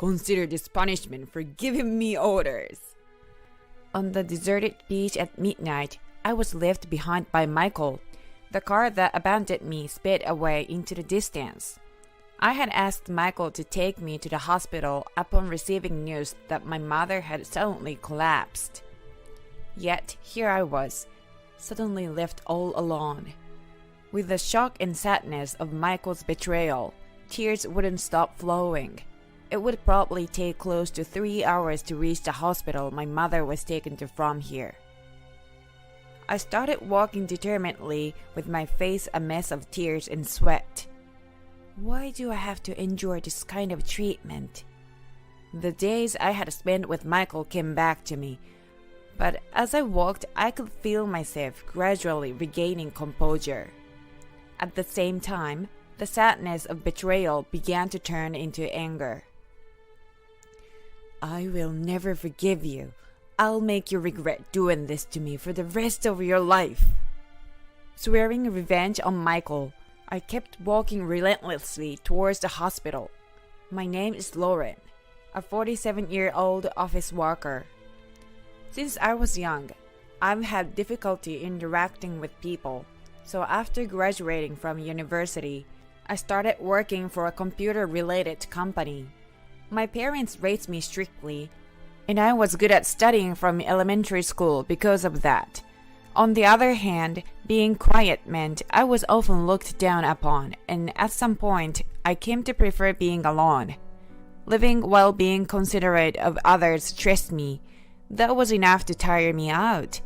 Consider this punishment for giving me orders." On the deserted beach at midnight, I was left behind by Michael. The car that abandoned me sped away into the distance. I had asked Michael to take me to the hospital upon receiving news that my mother had suddenly collapsed. Yet here I was, suddenly left all alone. With the shock and sadness of Michael's betrayal, tears wouldn't stop flowing. It would probably take close to 3 hours to reach the hospital my mother was taken to from here. I started walking determinedly with my face a mess of tears and sweat. Why do I have to endure this kind of treatment? The days I had spent with Michael came back to me, but as I walked, I could feel myself gradually regaining composure. At the same time, the sadness of betrayal began to turn into anger. "I will never forgive you. I'll make you regret doing this to me for the rest of your life." Swearing revenge on Michael, I kept walking relentlessly towards the hospital. My name is Lauren, a 47-year-old office worker. Since I was young, I've had difficulty interacting with people, so after graduating from university, I started working for a computer-related company. My parents raised me strictly, and I was good at studying from elementary school because of that. On the other hand, being quiet meant I was often looked down upon, and at some point, I came to prefer being alone. Living while being considerate of others stressed me. That was enough to tire me out.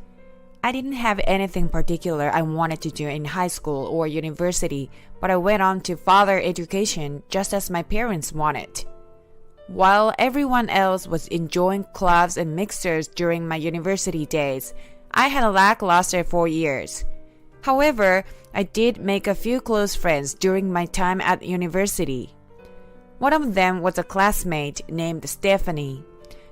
I didn't have anything particular I wanted to do in high school or university, but I went on to further education just as my parents wanted. While everyone else was enjoying clubs and mixers during my university days, I had a lackluster 4 years. However, I did make a few close friends during my time at university. One of them was a classmate named Stephanie.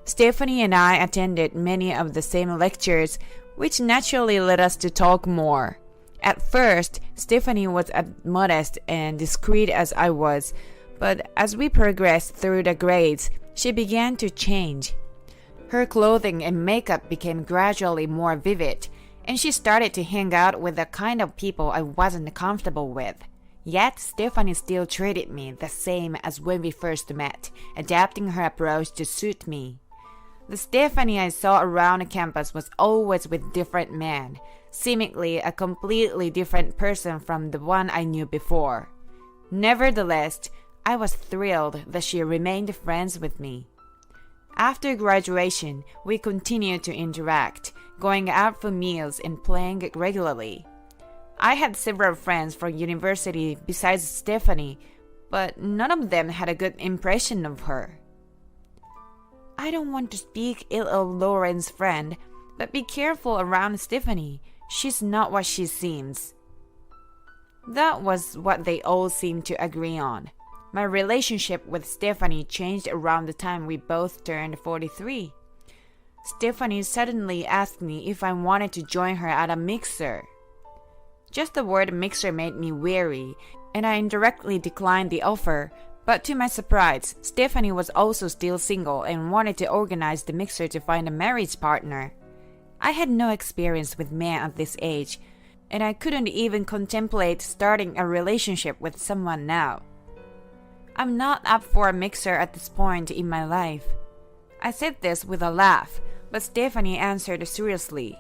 Stephanie and I attended many of the same lectures, which naturally led us to talk more. At first, Stephanie was as modest and discreet as I was, but as we progressed through the grades, she began to change. Her clothing and makeup became gradually more vivid, and she started to hang out with the kind of people I wasn't comfortable with. Yet, Stephanie still treated me the same as when we first met, adapting her approach to suit me. The Stephanie I saw around campus was always with different men, seemingly a completely different person from the one I knew before. Nevertheless, I was thrilled that she remained friends with me. After graduation, we continued to interact, going out for meals and playing regularly. I had several friends from university besides Stephanie, but none of them had a good impression of her. I don't want to speak ill of Lauren's friend, but be careful around Stephanie. She's not what she seems. That was what they all seemed to agree on. My relationship with Stephanie changed around the time we both turned 43. Stephanie suddenly asked me if I wanted to join her at a mixer. Just the word mixer made me wary, and I indirectly declined the offer, but to my surprise, Stephanie was also still single and wanted to organize the mixer to find a marriage partner. I had no experience with men at this age, and I couldn't even contemplate starting a relationship with someone now. I'm not up for a mixer at this point in my life. I said this with a laugh, but Stephanie answered seriously.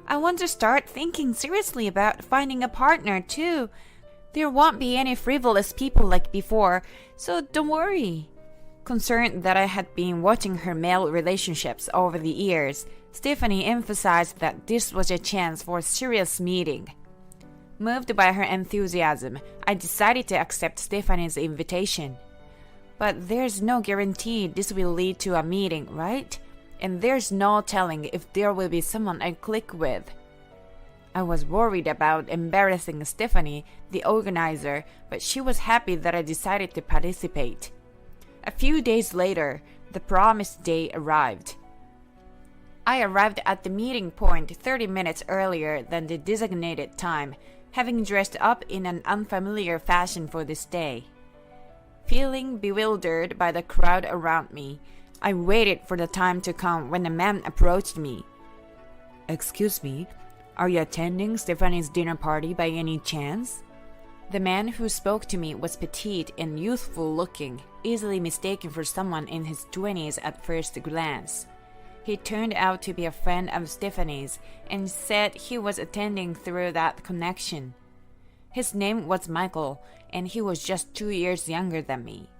I want to start thinking seriously about finding a partner too. There won't be any frivolous people like before, so don't worry. Concerned that I had been watching her male relationships over the years, Stephanie emphasized that this was a chance for a serious meeting. Moved by her enthusiasm, I decided to accept Stephanie's invitation. But there's no guarantee this will lead to a meeting, right? And there's no telling if there will be someone I click with. I was worried about embarrassing Stephanie, the organizer, but she was happy that I decided to participate. A few days later, the promised day arrived. I arrived at the meeting point 30 minutes earlier than the designated time, having dressed up in an unfamiliar fashion for this day. Feeling bewildered by the crowd around me, I waited for the time to come when a man approached me. "Excuse me, are you attending Stephanie's dinner party by any chance?" The man who spoke to me was petite and youthful looking, easily mistaken for someone in his 20s at first glance. He turned out to be a friend of Stephanie's and said he was attending through that connection. His name was Michael, and he was just 2 years younger than me.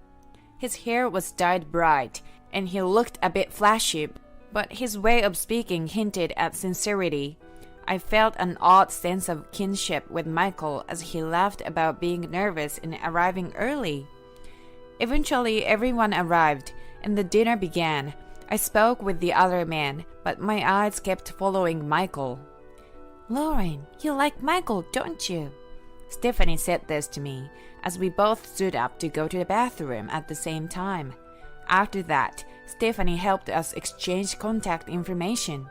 His hair was dyed bright, and he looked a bit flashy, but his way of speaking hinted at sincerity. I felt an odd sense of kinship with Michael as he laughed about being nervous and arriving early. Eventually, everyone arrived, and the dinner began. I spoke with the other man, but my eyes kept following Michael. "Lauren, you like Michael, don't you?" Stephanie said this to me, as we both stood up to go to the bathroom at the same time. After that, Stephanie helped us exchange contact information.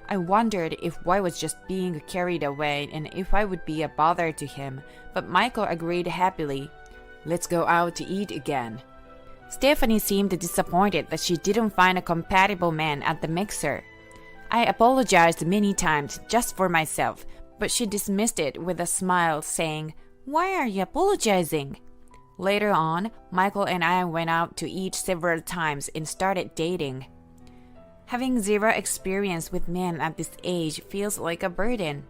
I wondered if I was just being carried away and if I would be a bother to him, but Michael agreed happily. "Let's go out to eat again." Stephanie seemed disappointed that she didn't find a compatible man at the mixer. I apologized many times just for myself, but she dismissed it with a smile, saying, "Why are you apologizing?" Later on, Michael and I went out to eat several times and started dating. Having zero experience with men at this age feels like a burden.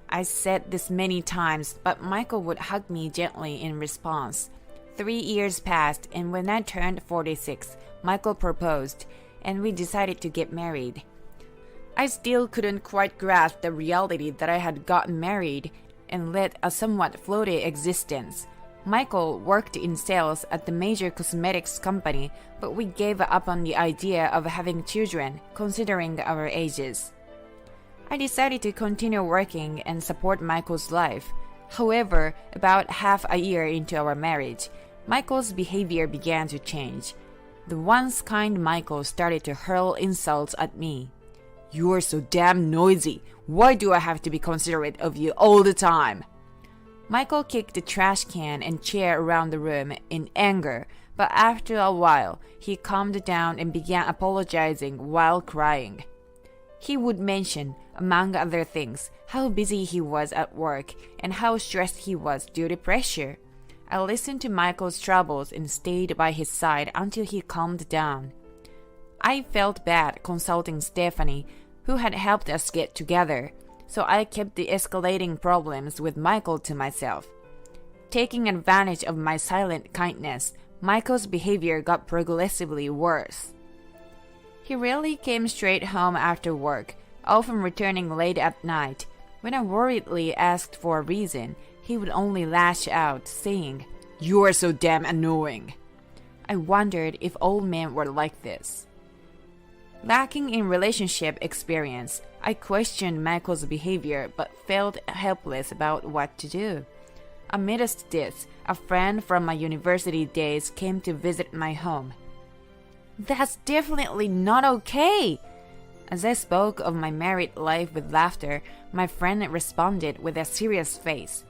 I said this many times, but Michael would hug me gently in response. 3 years passed, and when I turned 46, Michael proposed, and we decided to get married. I still couldn't quite grasp the reality that I had gotten married and led a somewhat floaty existence. Michael worked in sales at the major cosmetics company, but we gave up on the idea of having children, considering our ages. I decided to continue working and support Michael's life. However, about half a year into our marriage, Michael's behavior began to change. The once kind Michael started to hurl insults at me. "You're so damn noisy. Why do I have to be considerate of you all the time?" Michael kicked the trash can and chair around the room in anger, but after a while, he calmed down and began apologizing while crying. He would mention, among other things, how busy he was at work and how stressed he was due to pressure. I listened to Michael's troubles and stayed by his side until he calmed down. I felt bad consulting Stephanie, who had helped us get together, so I kept the escalating problems with Michael to myself. Taking advantage of my silent kindness, Michael's behavior got progressively worse. He rarely came straight home after work, often returning late at night. When I worriedly asked for a reason, he would only lash out, saying, "You're so damn annoying." I wondered if all men were like this. Lacking in relationship experience, I questioned Michael's behavior but felt helpless about what to do. Amidst this, a friend from my university days came to visit my home. "That's definitely not okay!" As I spoke of my married life with laughter, my friend responded with a serious face.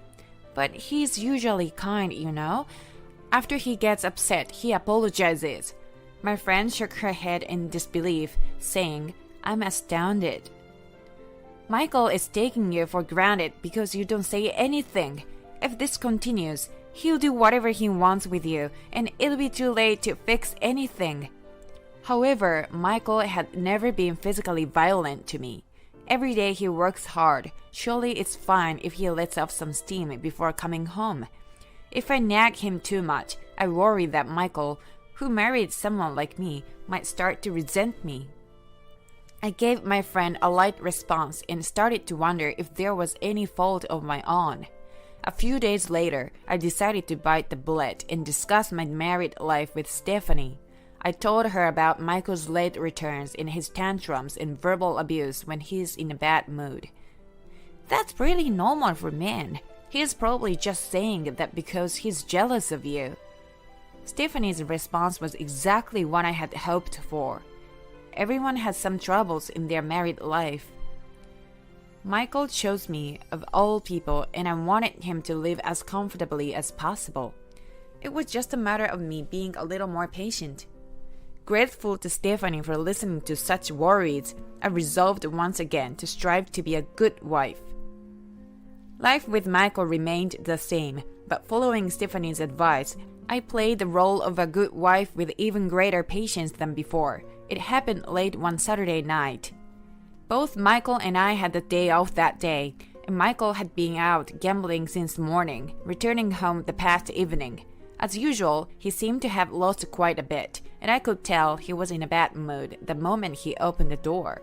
"But he's usually kind, you know. After he gets upset, he apologizes." My friend shook her head in disbelief, saying, "I'm astounded." "Michael is taking you for granted because you don't say anything. If this continues, he'll do whatever he wants with you, and it'll be too late to fix anything." However, Michael had never been physically violent to me. Every day he works hard. Surely it's fine if he lets off some steam before coming home. If I nag him too much, I worry that Michael, who married someone like me, might start to resent me. I gave my friend a light response and started to wonder if there was any fault of my own. A few days later, I decided to bite the bullet and discuss my married life with Stephanie. I told her about Michael's late returns and his tantrums and verbal abuse when he's in a bad mood. "That's really normal for men. He's probably just saying that because he's jealous of you." Stephanie's response was exactly what I had hoped for. Everyone has some troubles in their married life. Michael chose me of all people, and I wanted him to live as comfortably as possible. It was just a matter of me being a little more patient. Grateful to Stephanie for listening to such worries, I resolved once again to strive to be a good wife. Life with Michael remained the same, but following Stephanie's advice, I played the role of a good wife with even greater patience than before. It happened late one Saturday night. Both Michael and I had the day off that day, and Michael had been out gambling since morning, returning home the past evening. As usual, he seemed to have lost quite a bit, and I could tell he was in a bad mood the moment he opened the door.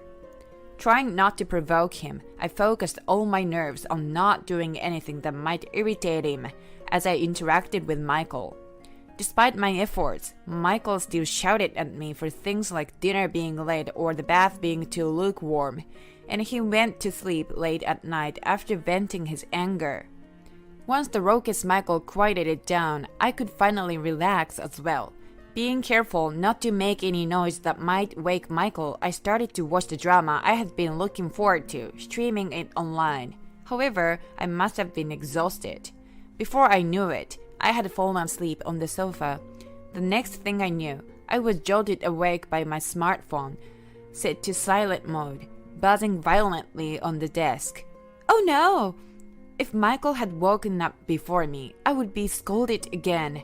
Trying not to provoke him, I focused all my nerves on not doing anything that might irritate him as I interacted with Michael. Despite my efforts, Michael still shouted at me for things like dinner being late or the bath being too lukewarm, and he went to sleep late at night after venting his anger. Once the raucous Michael quieted down, I could finally relax as well. Being careful not to make any noise that might wake Michael, I started to watch the drama I had been looking forward to, streaming it online. However, I must have been exhausted. Before I knew it, I had fallen asleep on the sofa. The next thing I knew, I was jolted awake by my smartphone, set to silent mode, buzzing violently on the desk. Oh no! If Michael had woken up before me, I would be scolded again.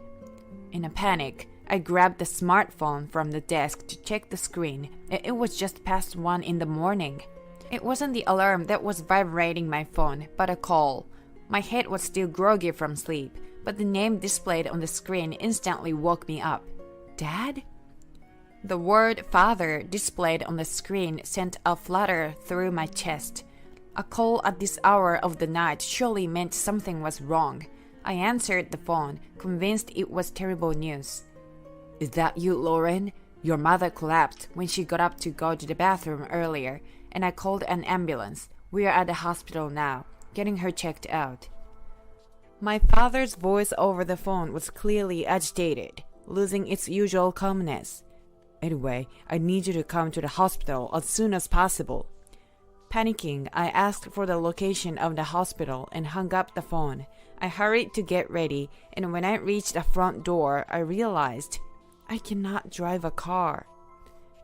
In a panic, I grabbed the smartphone from the desk to check the screen. It was just past 1 in the morning. It wasn't the alarm that was vibrating my phone, but a call. My head was still groggy from sleep, but the name displayed on the screen instantly woke me up. Dad? The word father displayed on the screen sent a flutter through my chest. A call at this hour of the night surely meant something was wrong. I answered the phone, convinced it was terrible news. Is that you, Lauren? Your mother collapsed when she got up to go to the bathroom earlier, and I called an ambulance. We are at the hospital now, getting her checked out. My father's voice over the phone was clearly agitated, losing its usual calmness. Anyway, I need you to come to the hospital as soon as possible. Panicking, I asked for the location of the hospital and hung up the phone. I hurried to get ready, and when I reached the front door, I realized I cannot drive a car.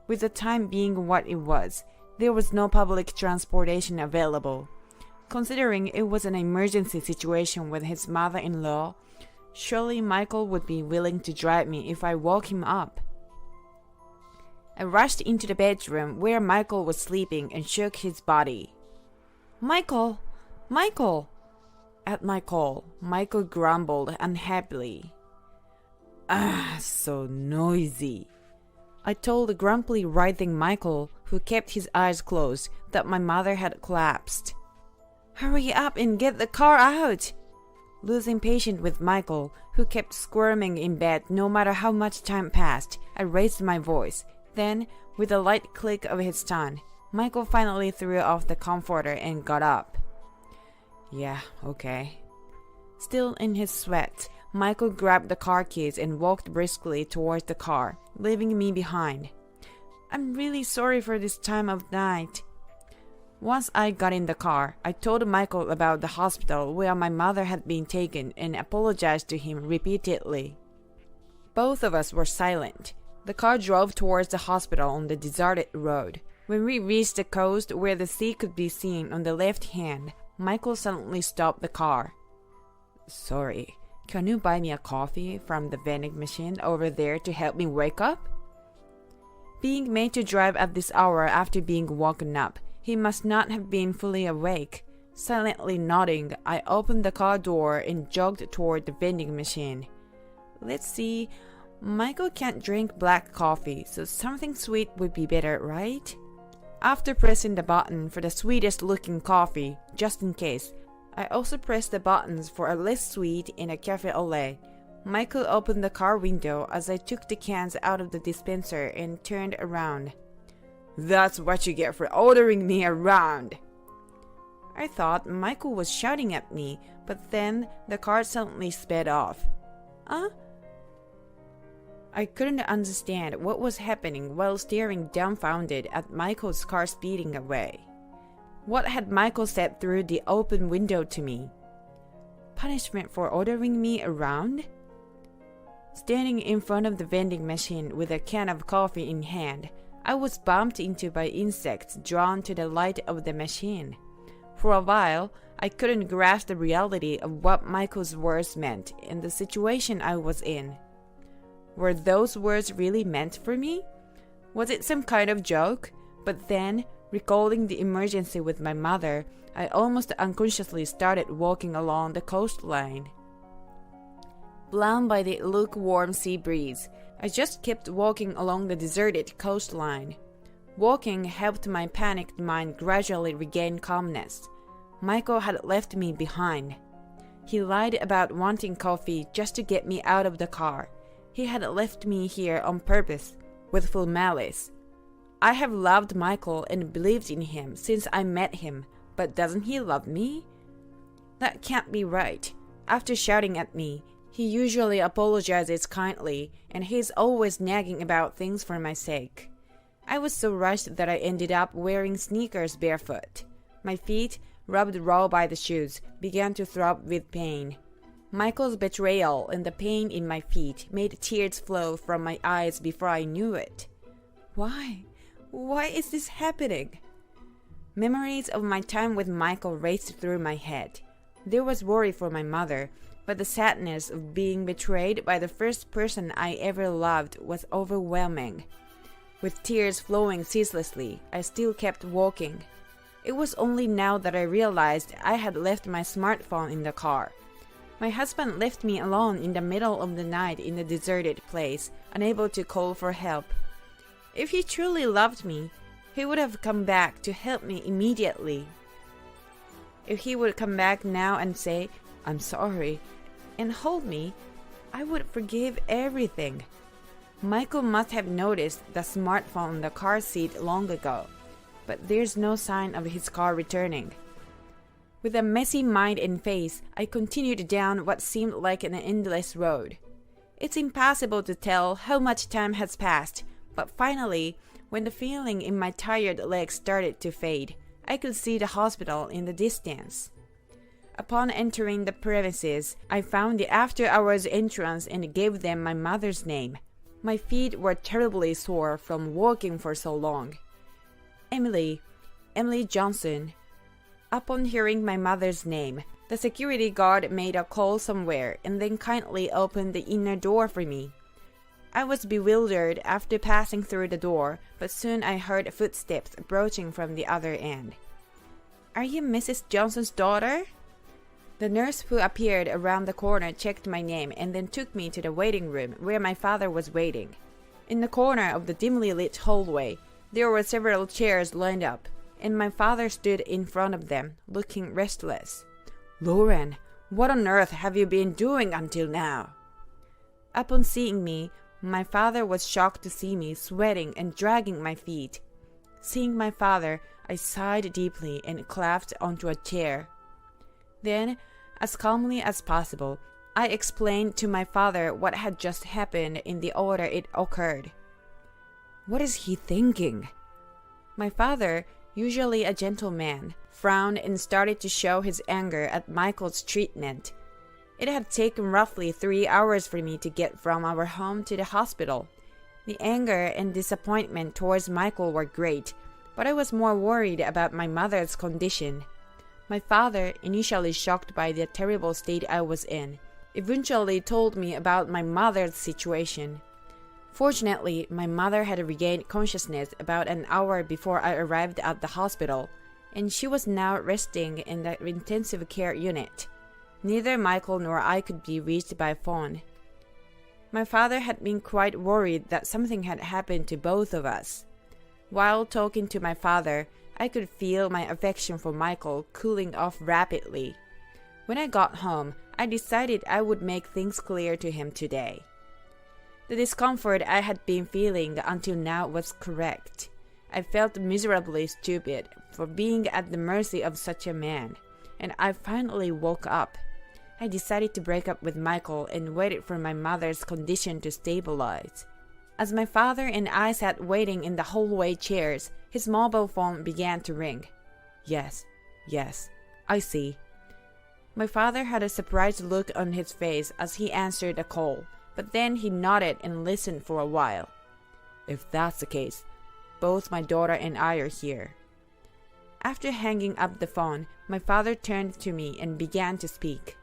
With the time being what it was, there was no public transportation available. Considering it was an emergency situation with his mother-in-law, surely Michael would be willing to drive me if I woke him up. I rushed into the bedroom where Michael was sleeping and shook his body. Michael! Michael! At my call, Michael grumbled unhappily. So noisy. I told the grumpily writhing Michael, who kept his eyes closed, that my mother had collapsed. Hurry up and get the car out! Losing patience with Michael, who kept squirming in bed no matter how much time passed, I raised my voice. Then, with a light click of his tongue, Michael finally threw off the comforter and got up. Yeah, okay. Still in his sweat, Michael grabbed the car keys and walked briskly towards the car, leaving me behind. I'm really sorry for this time of night. Once I got in the car, I told Michael about the hospital where my mother had been taken and apologized to him repeatedly. Both of us were silent. The car drove towards the hospital on the deserted road. When we reached the coast where the sea could be seen on the left hand, Michael suddenly stopped the car. Sorry, can you buy me a coffee from the vending machine over there to help me wake up? Being made to drive at this hour after being woken up, he must not have been fully awake. Silently nodding, I opened the car door and jogged toward the vending machine. Let's see, Michael can't drink black coffee, so something sweet would be better, right? After pressing the button for the sweetest looking coffee, just in case, I also pressed the buttons for a less sweet and a cafe au lait. Michael opened the car window as I took the cans out of the dispenser and turned around. That's what you get for ordering me around! I thought Michael was shouting at me, but then the car suddenly sped off. I couldn't understand what was happening while staring dumbfounded at Michael's car speeding away. What had Michael said through the open window to me? Punishment for ordering me around? Standing in front of the vending machine with a can of coffee in hand, I was bumped into by insects drawn to the light of the machine. For a while, I couldn't grasp the reality of what Michael's words meant and the situation I was in. Were those words really meant for me? Was it some kind of joke? But then, recalling the emergency with my mother, I almost unconsciously started walking along the coastline. Blown by the lukewarm sea breeze, I just kept walking along the deserted coastline. Walking helped my panicked mind gradually regain calmness. Michael had left me behind. He lied about wanting coffee just to get me out of the car. He had left me here on purpose, with full malice. I have loved Michael and believed in him since I met him, but doesn't he love me? That can't be right. After shouting at me, he usually apologizes kindly, and he's always nagging about things for my sake. I was so rushed that I ended up wearing sneakers barefoot. My feet, rubbed raw by the shoes, began to throb with pain. Michael's betrayal and the pain in my feet made tears flow from my eyes before I knew it. Why? Why is this happening? Memories of my time with Michael raced through my head. There was worry for my mother, but the sadness of being betrayed by the first person I ever loved was overwhelming. With tears flowing ceaselessly, I still kept walking. It was only now that I realized I had left my smartphone in the car. My husband left me alone in the middle of the night in a deserted place, unable to call for help. If he truly loved me, he would have come back to help me immediately. If he would come back now and say, "I'm sorry," and hold me, I would forgive everything. Michael must have noticed the smartphone in the car seat long ago, but there's no sign of his car returning. With a messy mind and face, I continued down what seemed like an endless road. It's impossible to tell how much time has passed, but finally, when the feeling in my tired legs started to fade, I could see the hospital in the distance. Upon entering the premises, I found the after-hours entrance and gave them my mother's name. My feet were terribly sore from walking for so long. Emily Johnson. Upon hearing my mother's name, the security guard made a call somewhere and then kindly opened the inner door for me. I was bewildered after passing through the door, but soon I heard footsteps approaching from the other end. "Are you Mrs. Johnson's daughter?" The nurse who appeared around the corner checked my name and then took me to the waiting room where my father was waiting. In the corner of the dimly lit hallway, there were several chairs lined up, and my father stood in front of them, looking restless. "Lauren, what on earth have you been doing until now?" Upon seeing me, my father was shocked to see me sweating and dragging my feet. Seeing my father, I sighed deeply and collapsed onto a chair. Then, as calmly as possible, I explained to my father what had just happened in the order it occurred. "What is he thinking?" My father, usually a gentleman, frowned and started to show his anger at Michael's treatment. It had taken roughly 3 hours for me to get from our home to the hospital. The anger and disappointment towards Michael were great, but I was more worried about my mother's condition. My father, initially shocked by the terrible state I was in, eventually told me about my mother's situation. Fortunately, my mother had regained consciousness about an hour before I arrived at the hospital, and she was now resting in the intensive care unit. Neither Michael nor I could be reached by phone. My father had been quite worried that something had happened to both of us. While talking to my father, I could feel my affection for Michael cooling off rapidly. When I got home, I decided I would make things clear to him today. The discomfort I had been feeling until now was correct. I felt miserably stupid for being at the mercy of such a man, and I finally woke up. I decided to break up with Michael and waited for my mother's condition to stabilize. As my father and I sat waiting in the hallway chairs, his mobile phone began to ring. Yes, I see. My father had a surprised look on his face as he answered the call, but then he nodded and listened for a while. "If that's the case, both my daughter and I are here." After hanging up the phone, my father turned to me and began to speak.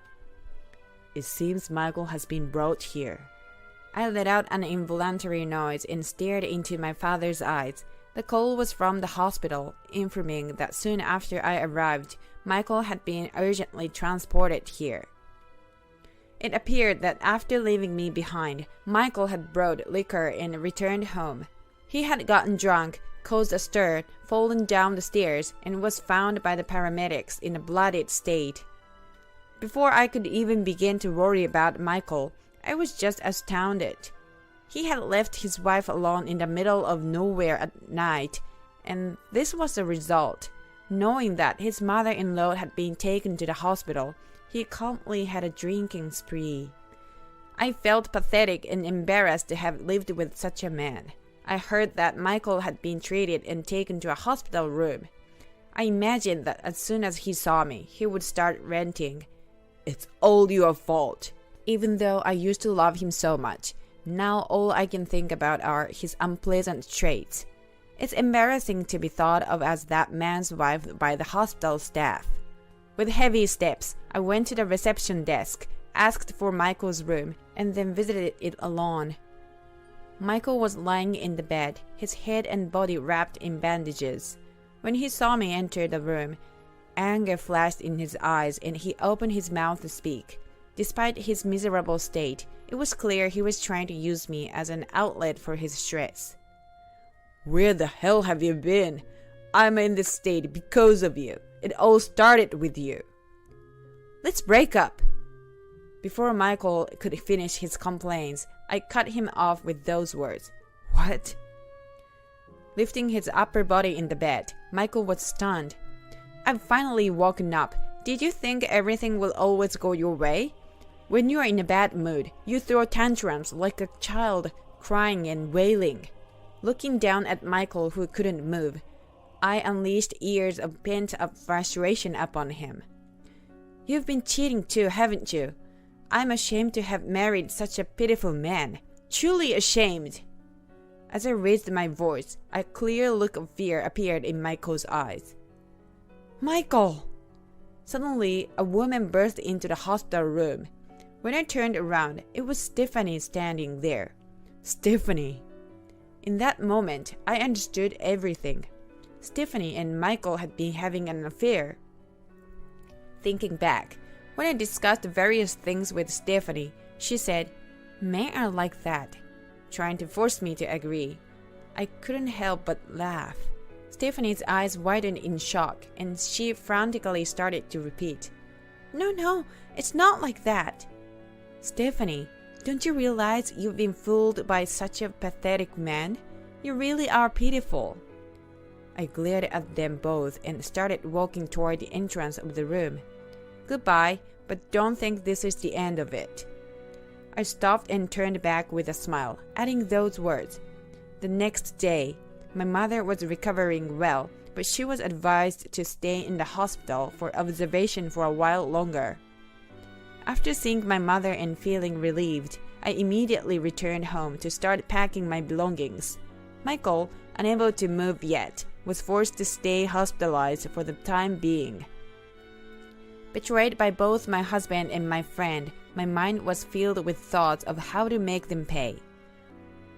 "It seems Michael has been brought here." I let out an involuntary noise and stared into my father's eyes. The call was from the hospital, informing that soon after I arrived, Michael had been urgently transported here. It appeared that after leaving me behind, Michael had brought liquor and returned home. He had gotten drunk, caused a stir, fallen down the stairs, and was found by the paramedics in a bloodied state. Before I could even begin to worry about Michael, I was just astounded. He had left his wife alone in the middle of nowhere at night, and this was the result. Knowing that his mother-in-law had been taken to the hospital, he calmly had a drinking spree. I felt pathetic and embarrassed to have lived with such a man. I heard that Michael had been treated and taken to a hospital room. I imagined that as soon as he saw me, he would start ranting. "It's all your fault." Even though I used to love him so much, now all I can think about are his unpleasant traits. It's embarrassing to be thought of as that man's wife by the hospital staff. With heavy steps, I went to the reception desk, asked for Michael's room, and then visited it alone. Michael was lying in the bed, his head and body wrapped in bandages. When he saw me enter the room, anger flashed in his eyes and he opened his mouth to speak. Despite his miserable state, it was clear he was trying to use me as an outlet for his stress. "Where the hell have you been? I'm in this state because of you. It all started with you." "Let's break up." Before Michael could finish his complaints, I cut him off with those words. "What?" Lifting his upper body in the bed, Michael was stunned. "I've finally woken up. Did you think everything will always go your way? When you're in a bad mood, you throw tantrums like a child, crying and wailing." Looking down at Michael, who couldn't move, I unleashed years of pent-up frustration upon him. "You've been cheating too, haven't you? I'm ashamed to have married such a pitiful man. Truly ashamed." As I raised my voice, a clear look of fear appeared in Michael's eyes. "Michael!" Suddenly, a woman burst into the hospital room. When I turned around, it was Stephanie standing there. Stephanie! In that moment, I understood everything. Stephanie and Michael had been having an affair. Thinking back, when I discussed various things with Stephanie, she said, "Men are like that," trying to force me to agree. I couldn't help but laugh. Stephanie's eyes widened in shock, and she frantically started to repeat, No, it's not like that." "Stephanie, don't you realize you've been fooled by such a pathetic man? You really are pitiful." I glared at them both and started walking toward the entrance of the room. "Goodbye, but don't think this is the end of it." I stopped and turned back with a smile, adding those words. The next day, my mother was recovering well, but she was advised to stay in the hospital for observation for a while longer. After seeing my mother and feeling relieved, I immediately returned home to start packing my belongings. Michael, unable to move yet, was forced to stay hospitalized for the time being. Betrayed by both my husband and my friend, my mind was filled with thoughts of how to make them pay.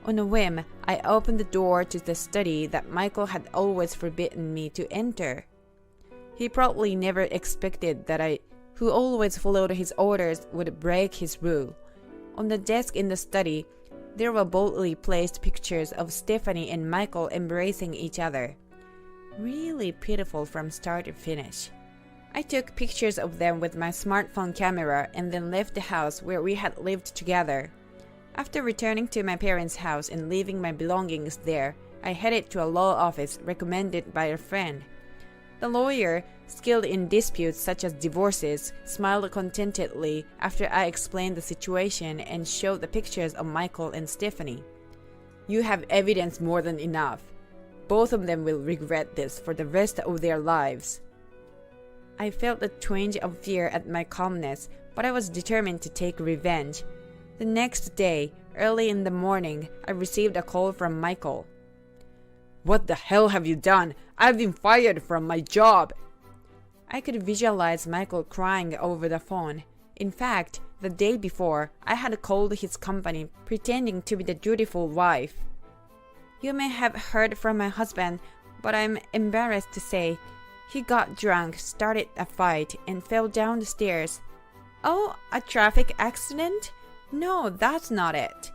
On a whim, I opened the door to the study that Michael had always forbidden me to enter. He probably never expected that I, who always followed his orders, would break his rule. On the desk in the study, there were boldly placed pictures of Stephanie and Michael embracing each other. Really pitiful from start to finish. I took pictures of them with my smartphone camera and then left the house where we had lived together. After returning to my parents' house and leaving my belongings there, I headed to a law office recommended by a friend. The lawyer, skilled in disputes such as divorces, smiled contentedly after I explained the situation and showed the pictures of Michael and Stephanie. "You have evidence more than enough. Both of them will regret this for the rest of their lives." I felt a twinge of fear at my calmness, but I was determined to take revenge. The next day, early in the morning, I received a call from Michael. "What the hell have you done? I've been fired from my job." I could visualize Michael crying over the phone. In fact, the day before, I had called his company pretending to be the dutiful wife. "You may have heard from my husband, but I'm embarrassed to say he got drunk, started a fight, and fell down the stairs." "Oh, a traffic accident? No, that's not it."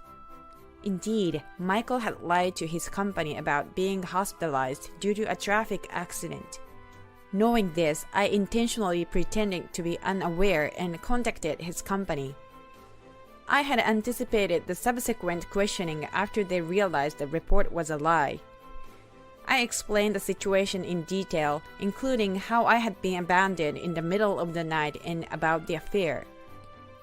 Indeed, Michael had lied to his company about being hospitalized due to a traffic accident. Knowing this, I intentionally pretended to be unaware and contacted his company. I had anticipated the subsequent questioning after they realized the report was a lie. I explained the situation in detail, including how I had been abandoned in the middle of the night and about the affair.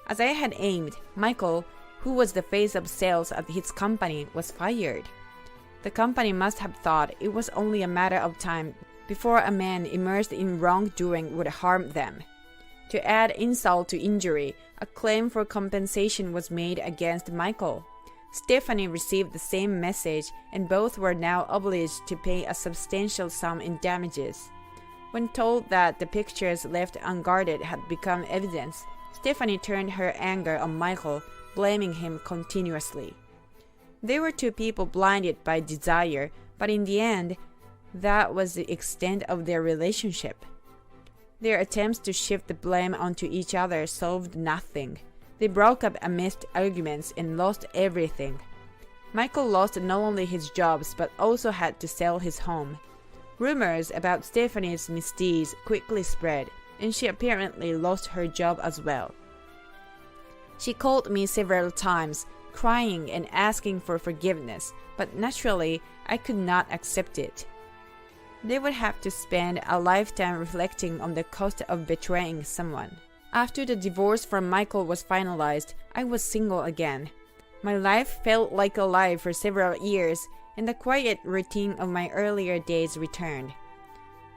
As I had aimed, Michael, who was the face of sales at his company, was fired. The company must have thought it was only a matter of time before a man immersed in wrongdoing would harm them. To add insult to injury, a claim for compensation was made against Michael. Stephanie received the same message, and both were now obliged to pay a substantial sum in damages. When told that the pictures left unguarded had become evidence, Stephanie turned her anger on Michael, blaming him continuously. They were two people blinded by desire, but in the end, that was the extent of their relationship. Their attempts to shift the blame onto each other solved nothing. They broke up amidst arguments and lost everything. Michael lost not only his jobs but also had to sell his home. Rumors about Stephanie's misdeeds quickly spread, and she apparently lost her job as well. She called me several times, crying and asking for forgiveness, but naturally, I could not accept it. They would have to spend a lifetime reflecting on the cost of betraying someone. After the divorce from Michael was finalized, I was single again. My life felt like a lie for several years, and the quiet routine of my earlier days returned.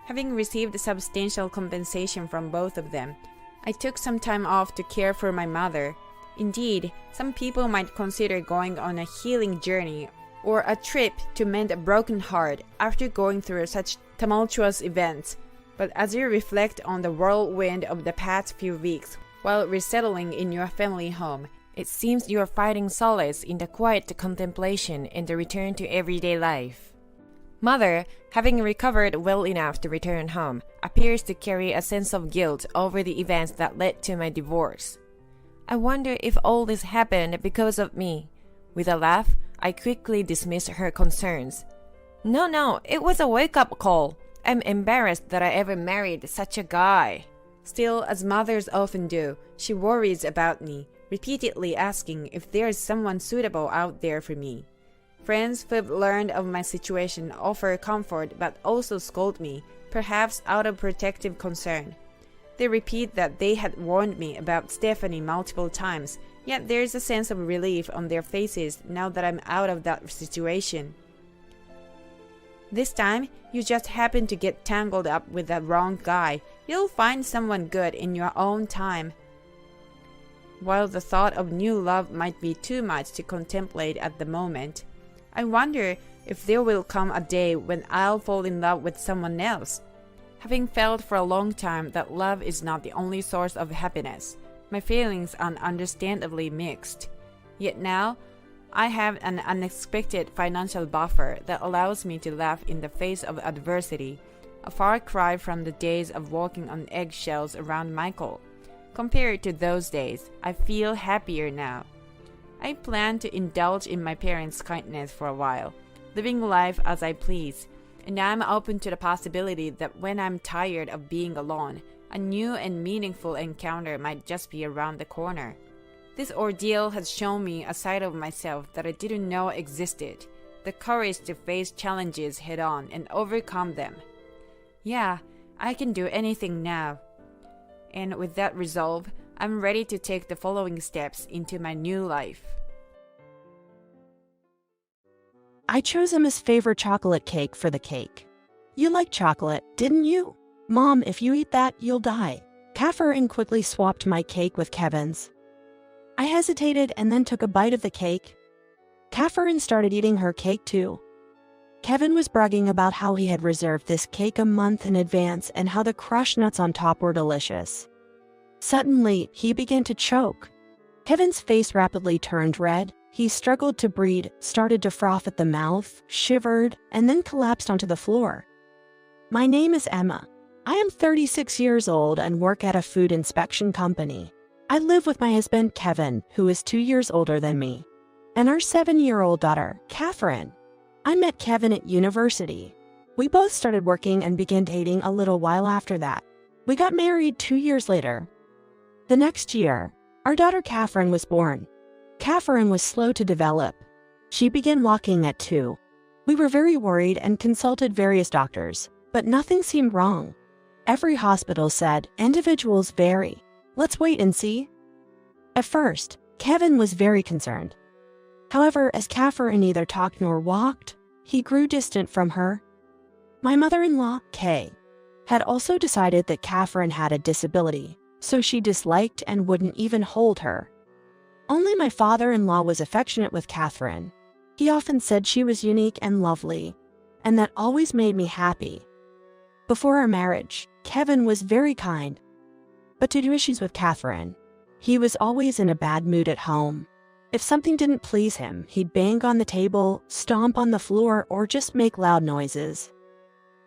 Having received substantial compensation from both of them, I took some time off to care for my mother. Indeed, some people might consider going on a healing journey or a trip to mend a broken heart after going through such tumultuous events. But as you reflect on the whirlwind of the past few weeks while resettling in your family home, it seems you are finding solace in the quiet contemplation and the return to everyday life. Mother, having recovered well enough to return home, appears to carry a sense of guilt over the events that led to my divorce. "I wonder if all this happened because of me." With a laugh, I quickly dismissed her concerns. No, it was a wake-up call. I'm embarrassed that I ever married such a guy." Still, as mothers often do, she worries about me, repeatedly asking if there is someone suitable out there for me. Friends who've learned of my situation offer comfort but also scold me, perhaps out of protective concern. They repeat that they had warned me about Stephanie multiple times, yet there's a sense of relief on their faces now that I'm out of that situation. "This time, you just happen to get tangled up with the wrong guy. You'll find someone good in your own time." While the thought of new love might be too much to contemplate at the moment, I wonder if there will come a day when I'll fall in love with someone else. Having felt for a long time that love is not the only source of happiness, my feelings are understandably mixed. Yet now, I have an unexpected financial buffer that allows me to laugh in the face of adversity, a far cry from the days of walking on eggshells around Michael. Compared to those days, I feel happier now. I plan to indulge in my parents' kindness for a while, living life as I please, and I'm open to the possibility that when I'm tired of being alone, a new and meaningful encounter might just be around the corner. This ordeal has shown me a side of myself that I didn't know existed, the courage to face challenges head-on and overcome them. Yeah, I can do anything now. And with that resolve, I'm ready to take the following steps into my new life. I chose Emma's favorite chocolate cake for the cake. You like chocolate, didn't you? Mom, if you eat that, you'll die. Catherine quickly swapped my cake with Kevin's. I hesitated and then took a bite of the cake. Catherine started eating her cake too. Kevin was bragging about how he had reserved this cake a month in advance and how the crushed nuts on top were delicious. Suddenly, he began to choke. Kevin's face rapidly turned red. He struggled to breathe, started to froth at the mouth, shivered, and then collapsed onto the floor. My name is Emma. I am 36 years old and work at a food inspection company. I live with my husband, Kevin, who is 2 years older than me, and our 7-year-old daughter, Catherine. I met Kevin at university. We both started working and began dating a little while after that. We got married 2 years later. The next year, our daughter Catherine was born. Catherine was slow to develop. She began walking at 2. We were very worried and consulted various doctors, but nothing seemed wrong. Every hospital said, individuals vary. Let's wait and see. At first, Kevin was very concerned. However, as Catherine neither talked nor walked, he grew distant from her. My mother-in-law, Kay, had also decided that Catherine had a disability, so she disliked and wouldn't even hold her. Only my father-in-law was affectionate with Catherine. He often said she was unique and lovely, and that always made me happy. Before our marriage, Kevin was very kind. But due to issues with Catherine, he was always in a bad mood at home. If something didn't please him, he'd bang on the table, stomp on the floor, or just make loud noises.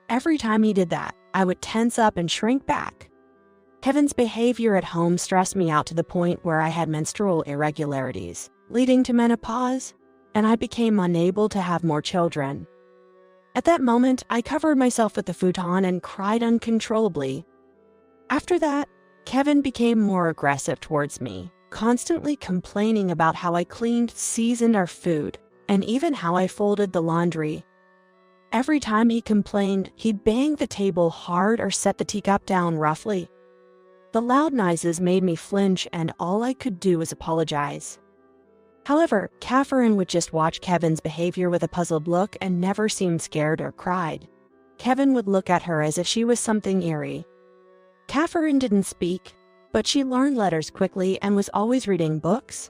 Every time he did that, I would tense up and shrink back. Kevin's behavior at home stressed me out to the point where I had menstrual irregularities, leading to menopause, and I became unable to have more children. At that moment, I covered myself with the futon and cried uncontrollably. After that, Kevin became more aggressive towards me, constantly complaining about how I cleaned, seasoned our food, and even how I folded the laundry. Every time he complained, he'd bang the table hard or set the teacup down roughly. The loud noises made me flinch, and all I could do was apologize. However, Catherine would just watch Kevin's behavior with a puzzled look and never seemed scared or cried. Kevin would look at her as if she was something eerie. Catherine didn't speak, but she learned letters quickly and was always reading books.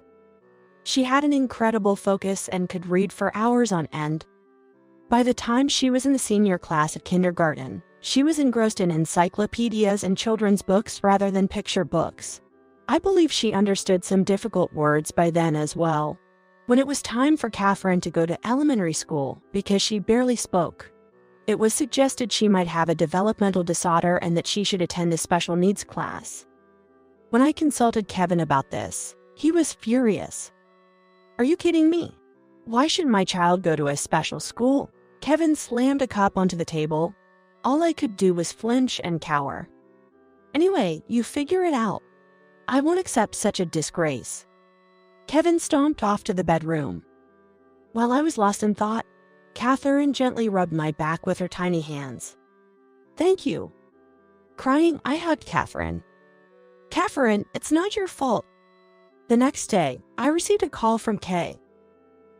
She had an incredible focus and could read for hours on end. By the time she was in the senior class of kindergarten, she was engrossed in encyclopedias and children's books rather than picture books. I believe she understood some difficult words by then as well. When it was time for Catherine to go to elementary school, because she barely spoke, it was suggested she might have a developmental disorder and that she should attend a special needs class. When I consulted Kevin about this, he was furious. "Are you kidding me? Why should my child go to a special school?" Kevin slammed a cup onto the table. All I could do was flinch and cower. "Anyway, you figure it out. I won't accept such a disgrace." Kevin stomped off to the bedroom. While I was lost in thought, Catherine gently rubbed my back with her tiny hands. "Thank you." Crying, I hugged Catherine. "Catherine, it's not your fault." The next day, I received a call from Kay.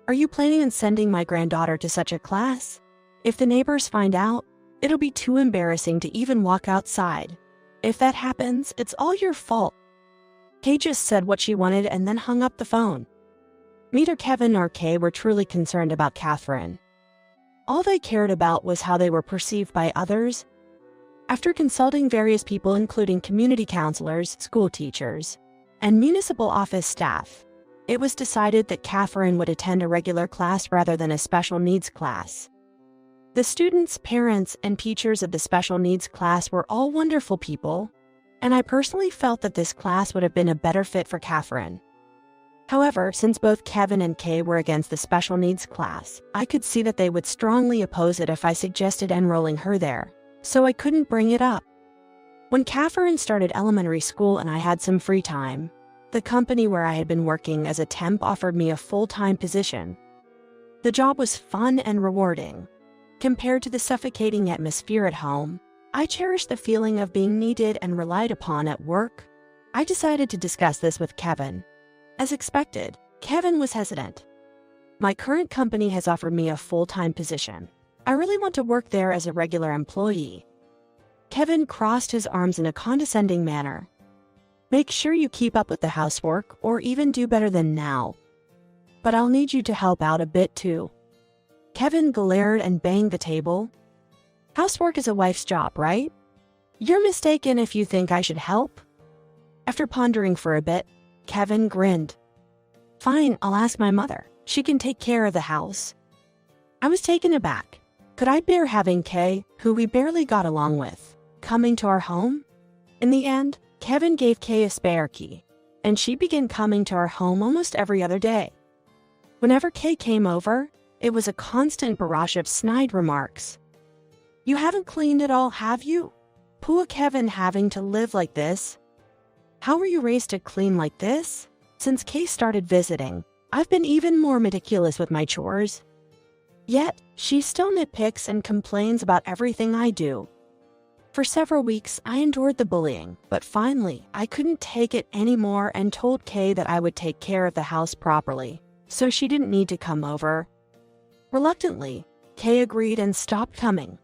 "Are you planning on sending my granddaughter to such a class? If the neighbors find out, it'll be too embarrassing to even walk outside. If that happens, it's all your fault." Kay just said what she wanted and then hung up the phone. Neither Kevin nor Kay were truly concerned about Catherine. All they cared about was how they were perceived by others. After consulting various people, including community counselors, school teachers, and municipal office staff, it was decided that Catherine would attend a regular class rather than a special needs class. The students, parents, and teachers of the special needs class were all wonderful people, and I personally felt that this class would have been a better fit for Catherine. However, since both Kevin and Kay were against the special needs class, I could see that they would strongly oppose it if I suggested enrolling her there, so I couldn't bring it up. When Catherine started elementary school and I had some free time, the company where I had been working as a temp offered me a full-time position. The job was fun and rewarding. Compared to the suffocating atmosphere at home, I cherished the feeling of being needed and relied upon at work. I decided to discuss this with Kevin. As expected, Kevin was hesitant. "My current company has offered me a full-time position. I really want to work there as a regular employee." Kevin crossed his arms in a condescending manner. Make sure you keep up with the housework or even do better than now. But I'll need you to help out a bit too. Kevin glared and banged the table. Housework is a wife's job, right? You're mistaken if you think I should help. After pondering for a bit, Kevin grinned. Fine, I'll ask my mother. She can take care of the house. I was taken aback. Could I bear having Kay, who we barely got along with, coming to our home? In the end, Kevin gave Kay a spare key, and she began coming to our home almost every other day. Whenever Kay came over, it was a constant barrage of snide remarks. You haven't cleaned it all, have you? Poor Kevin having to live like this. How were you raised to clean like this? Since Kay started visiting, I've been even more meticulous with my chores. Yet, she still nitpicks and complains about everything I do. For several weeks, I endured the bullying, but finally, I couldn't take it anymore and told Kay that I would take care of the house properly, so she didn't need to come over. Reluctantly, Kay agreed and stopped coming.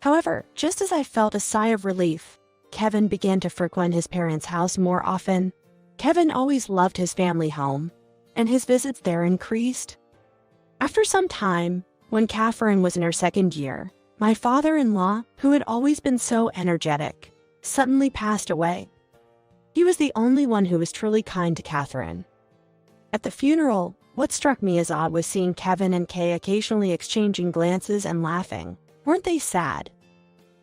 However, just as I felt a sigh of relief, Kevin began to frequent his parents' house more often. Kevin always loved his family home, and his visits there increased. After some time, when Catherine was in her second year, my father-in-law, who had always been so energetic, suddenly passed away. He was the only one who was truly kind to Catherine. At the funeral, what struck me as odd was seeing Kevin and Kay occasionally exchanging glances and laughing. Weren't they sad?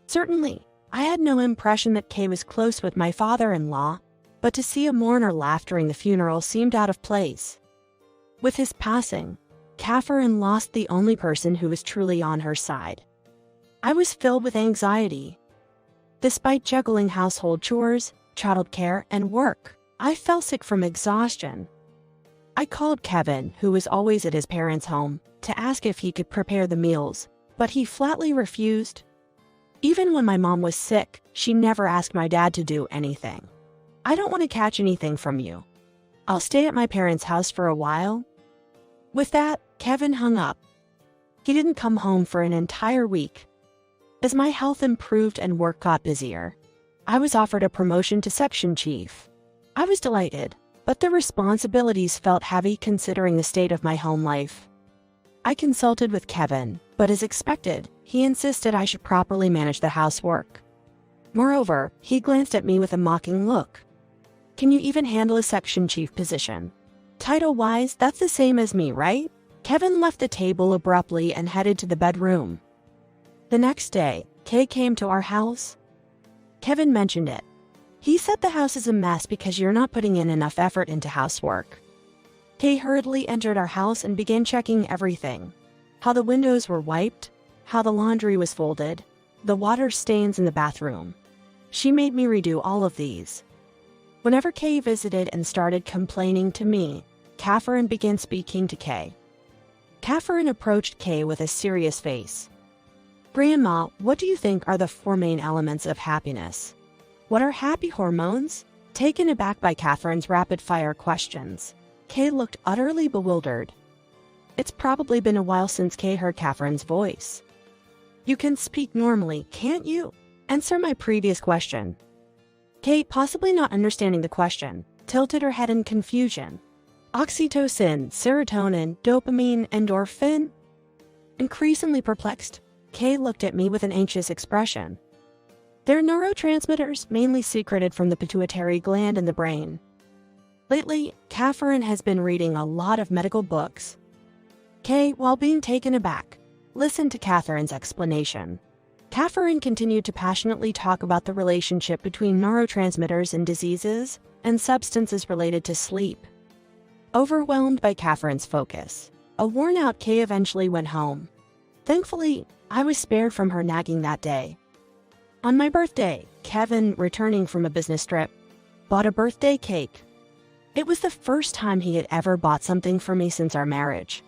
Certainly, I had no impression that Kay was close with my father-in-law, but to see a mourner laugh during the funeral seemed out of place. With his passing, Catherine lost the only person who was truly on her side. I was filled with anxiety. Despite juggling household chores, childcare, and work, I fell sick from exhaustion. I called Kevin, who was always at his parents' home, to ask if he could prepare the meals, but he flatly refused. Even when my mom was sick, she never asked my dad to do anything. I don't want to catch anything from you. I'll stay at my parents' house for a while. With that, Kevin hung up. He didn't come home for an entire week. As my health improved and work got busier, I was offered a promotion to section chief. I was delighted, but the responsibilities felt heavy considering the state of my home life. I consulted with Kevin, but as expected, he insisted I should properly manage the housework. Moreover, he glanced at me with a mocking look. Can you even handle a section chief position? Title-wise, that's the same as me, right? Kevin left the table abruptly and headed to the bedroom. The next day, Kay came to our house. Kevin mentioned it. He said the house is a mess because you're not putting in enough effort into housework. Kay hurriedly entered our house and began checking everything. How the windows were wiped, how the laundry was folded, the water stains in the bathroom. She made me redo all of these. Whenever Kay visited and started complaining to me, Catherine began speaking to Kay. Catherine approached Kay with a serious face. Grandma, what do you think are the 4 main elements of happiness? What are happy hormones? Taken aback by Catherine's rapid-fire questions, Kay looked utterly bewildered. It's probably been a while since Kay heard Catherine's voice. You can speak normally, can't you? Answer my previous question. Kay, possibly not understanding the question, tilted her head in confusion. Oxytocin, serotonin, dopamine, endorphin? Increasingly perplexed, Kay looked at me with an anxious expression. They're neurotransmitters mainly secreted from the pituitary gland in the brain. Lately, Catherine has been reading a lot of medical books. Kay, while being taken aback, listened to Catherine's explanation. Catherine continued to passionately talk about the relationship between neurotransmitters and diseases and substances related to sleep. Overwhelmed by Catherine's focus, a worn-out Kay eventually went home. Thankfully, I was spared from her nagging that day. On my birthday, Kevin, returning from a business trip, bought a birthday cake. It was the first time he had ever bought something for me since our marriage.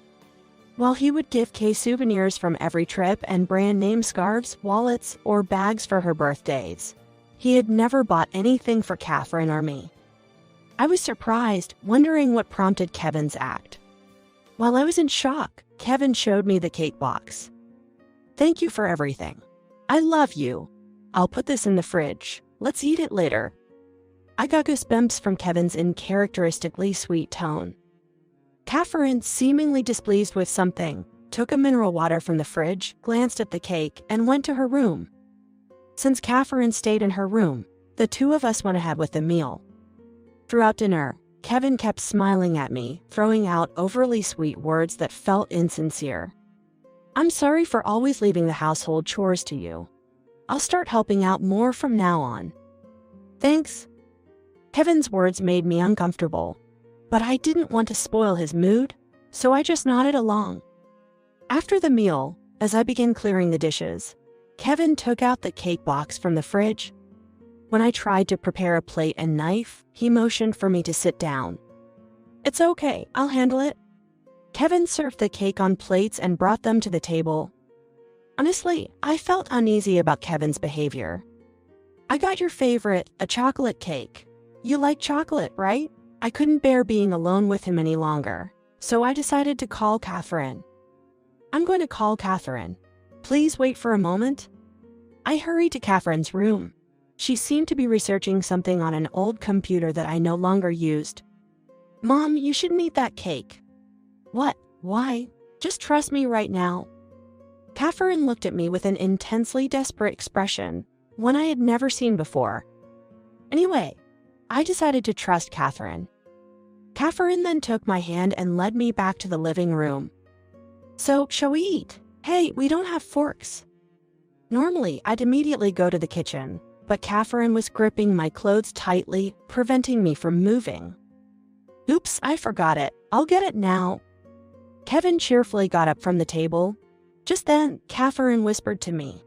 While he would give Kay souvenirs from every trip and brand-name scarves, wallets, or bags for her birthdays, he had never bought anything for Catherine or me. I was surprised, wondering what prompted Kevin's act. While I was in shock, Kevin showed me the cake box. Thank you for everything. I love you. I'll put this in the fridge. Let's eat it later. I got goosebumps from Kevin's uncharacteristically sweet tone. Catherine, seemingly displeased with something, took a mineral water from the fridge, glanced at the cake, and went to her room. Since Catherine stayed in her room, the two of us went ahead with the meal. Throughout dinner, Kevin kept smiling at me, throwing out overly sweet words that felt insincere. "I'm sorry for always leaving the household chores to you. I'll start helping out more from now on." "Thanks." Kevin's words made me uncomfortable, but I didn't want to spoil his mood, so I just nodded along. After the meal, as I began clearing the dishes, Kevin took out the cake box from the fridge. When I tried to prepare a plate and knife, he motioned for me to sit down. "It's okay, I'll handle it." Kevin served the cake on plates and brought them to the table. Honestly, I felt uneasy about Kevin's behavior. "I got your favorite, a chocolate cake. You like chocolate, right?" I couldn't bear being alone with him any longer, so I decided to call Catherine. "I'm going to call Catherine. Please wait for a moment." I hurried to Catherine's room. She seemed to be researching something on an old computer that I no longer used. "Mom, you shouldn't eat that cake." "What? Why? Just trust me right now." Catherine looked at me with an intensely desperate expression, one I had never seen before. Anyway, I decided to trust Catherine. Catherine then took my hand and led me back to the living room. "So, shall we eat? Hey, we don't have forks." Normally, I'd immediately go to the kitchen, but Catherine was gripping my clothes tightly, preventing me from moving. "Oops, I forgot it. I'll get it now." Kevin cheerfully got up from the table. Just then, Catherine whispered to me,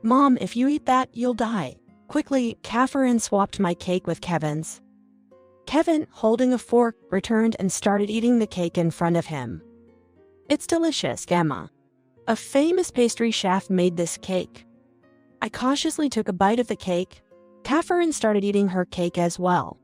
"Mom, if you eat that, you'll die." Quickly, Catherine swapped my cake with Kevin's. Kevin, holding a fork, returned and started eating the cake in front of him. "It's delicious, Gemma. A famous pastry chef made this cake." I cautiously took a bite of the cake. Catherine started eating her cake as well.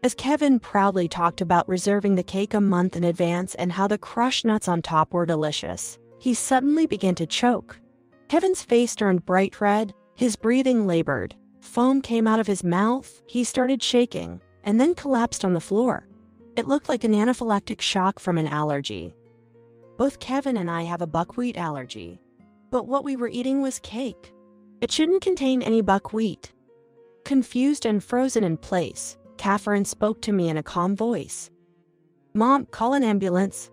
As Kevin proudly talked about reserving the cake a month in advance and how the crushed nuts on top were delicious, he suddenly began to choke. Kevin's face turned bright red, his breathing labored, foam came out of his mouth, he started shaking, and then collapsed on the floor. It looked like an anaphylactic shock from an allergy. Both Kevin and I have a buckwheat allergy, but what we were eating was cake. It shouldn't contain any buckwheat. Confused and frozen in place, Catherine spoke to me in a calm voice. "Mom, call an ambulance."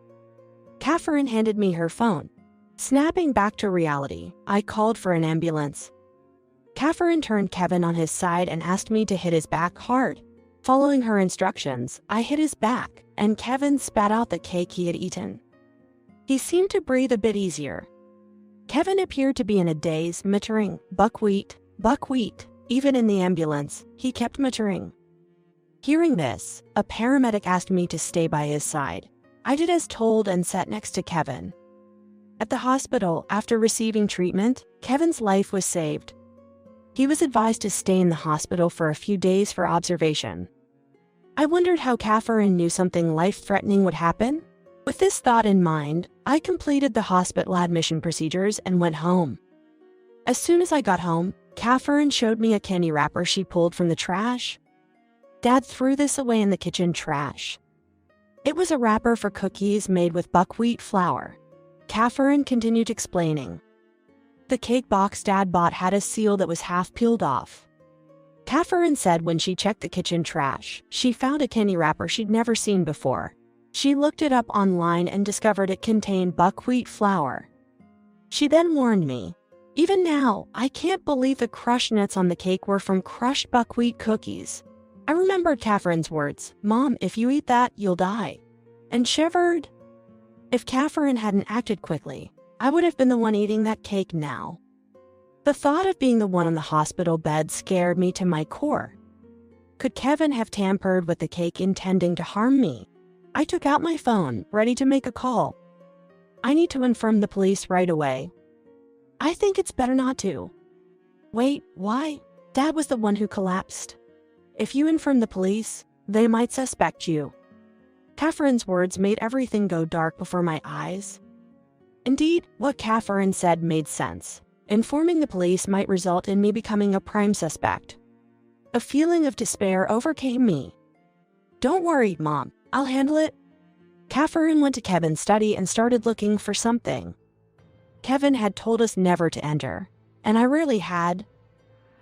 Catherine handed me her phone. Snapping back to reality, I called for an ambulance. Catherine turned Kevin on his side and asked me to hit his back hard. Following her instructions, I hit his back, and Kevin spat out the cake he had eaten. He seemed to breathe a bit easier. Kevin appeared to be in a daze, muttering, "Buckwheat, buckwheat." Even in the ambulance, he kept muttering. Hearing this, a paramedic asked me to stay by his side. I did as told and sat next to Kevin. At the hospital, after receiving treatment, Kevin's life was saved. He was advised to stay in the hospital for a few days for observation. I wondered how Catherine knew something life-threatening would happen. With this thought in mind, I completed the hospital admission procedures and went home. As soon as I got home, Catherine showed me a candy wrapper she pulled from the trash. Dad threw this away in the kitchen trash. It was a wrapper for cookies made with buckwheat flour. Catherine continued explaining. The cake box Dad bought had a seal that was half peeled off. Catherine said when she checked the kitchen trash, she found a candy wrapper she'd never seen before. She looked it up online and discovered it contained buckwheat flour. She then warned me, "Even now, I can't believe the crushed nuts on the cake were from crushed buckwheat cookies." I remembered Catherine's words, "Mom, if you eat that, you'll die," and shivered. If Catherine hadn't acted quickly, I would have been the one eating that cake now. The thought of being the one on the hospital bed scared me to my core. Could Kevin have tampered with the cake intending to harm me? I took out my phone, ready to make a call. I need to inform the police right away. I think it's better not to. Wait, why? Dad was the one who collapsed. If you inform the police, they might suspect you. Catherine's words made everything go dark before my eyes. Indeed, what Catherine said made sense. Informing the police might result in me becoming a prime suspect. A feeling of despair overcame me. "Don't worry, Mom. I'll handle it." Catherine went to Kevin's study and started looking for something. Kevin had told us never to enter, and I rarely had.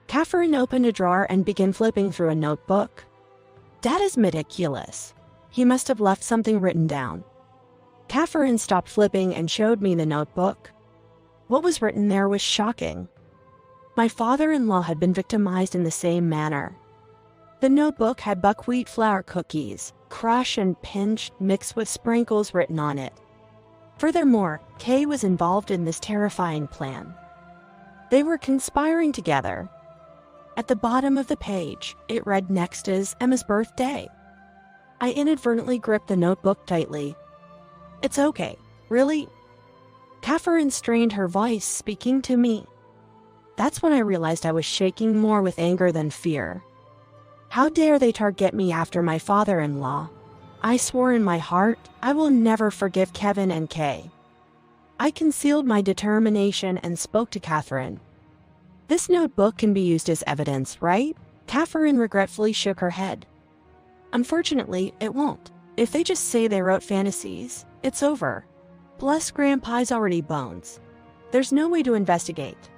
Catherine opened a drawer and began flipping through a notebook. "That is miraculous. He must have left something written down." Catherine stopped flipping and showed me the notebook. What was written there was shocking. My father-in-law had been victimized in the same manner. The notebook had buckwheat flour cookies, crushed and pinched, mixed with sprinkles written on it. Furthermore, Kay was involved in this terrifying plan. They were conspiring together. At the bottom of the page, it read next is Emma's birthday. I inadvertently gripped the notebook tightly. "It's okay. Really?" Catherine strained her voice, speaking to me. That's when I realized I was shaking more with anger than fear. How dare they target me after my father-in-law? I swore in my heart, I will never forgive Kevin and Kay. I concealed my determination and spoke to Catherine. "This notebook can be used as evidence, right?" Catherine regretfully shook her head. "Unfortunately, it won't. If they just say they wrote fantasies, it's over. Plus, Grandpa's already bones. There's no way to investigate."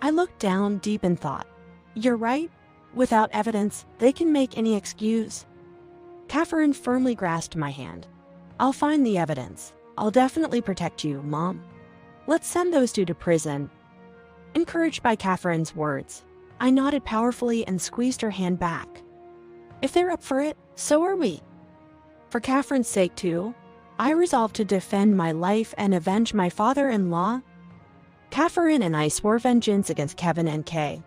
I looked down deep in thought. "You're right. Without evidence, they can make any excuse." Catherine firmly grasped my hand. "I'll find the evidence. I'll definitely protect you, Mom. Let's send those two to prison." Encouraged by Catherine's words, I nodded powerfully and squeezed her hand back. If they're up for it, so are we. For Catherine's sake, too, I resolved to defend my life and avenge my father-in-law. Catherine and I swore vengeance against Kevin and Kay.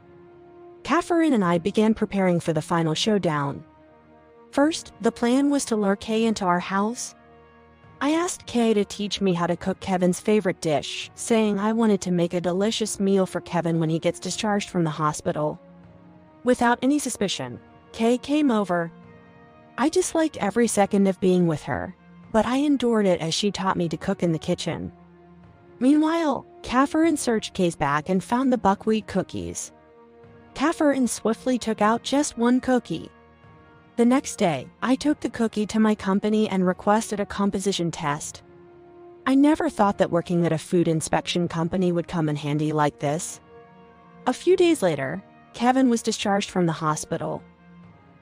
Catherine and I began preparing for the final showdown. First, the plan was to lure Kay into our house. I asked Kay to teach me how to cook Kevin's favorite dish, saying I wanted to make a delicious meal for Kevin when he gets discharged from the hospital. Without any suspicion, Kay came over. I disliked every second of being with her, but I endured it as she taught me to cook in the kitchen. Meanwhile, Catherine searched Kay's bag and found the buckwheat cookies. Catherine swiftly took out just one cookie. The next day, I took the cookie to my company and requested a composition test. I never thought that working at a food inspection company would come in handy like this. A few days later, Kevin was discharged from the hospital.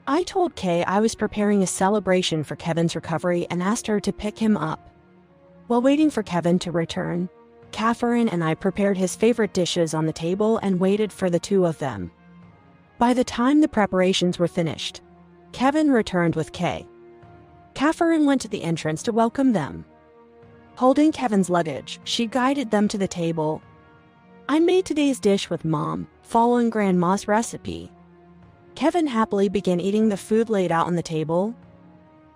I told Kay I was preparing a celebration for Kevin's recovery and asked her to pick him up. While waiting for Kevin to return, Catherine and I prepared his favorite dishes on the table and waited for the two of them. By the time the preparations were finished, Kevin returned with Kay. Catherine went to the entrance to welcome them. Holding Kevin's luggage, she guided them to the table. I made today's dish with Mom, following Grandma's recipe. Kevin happily began eating the food laid out on the table.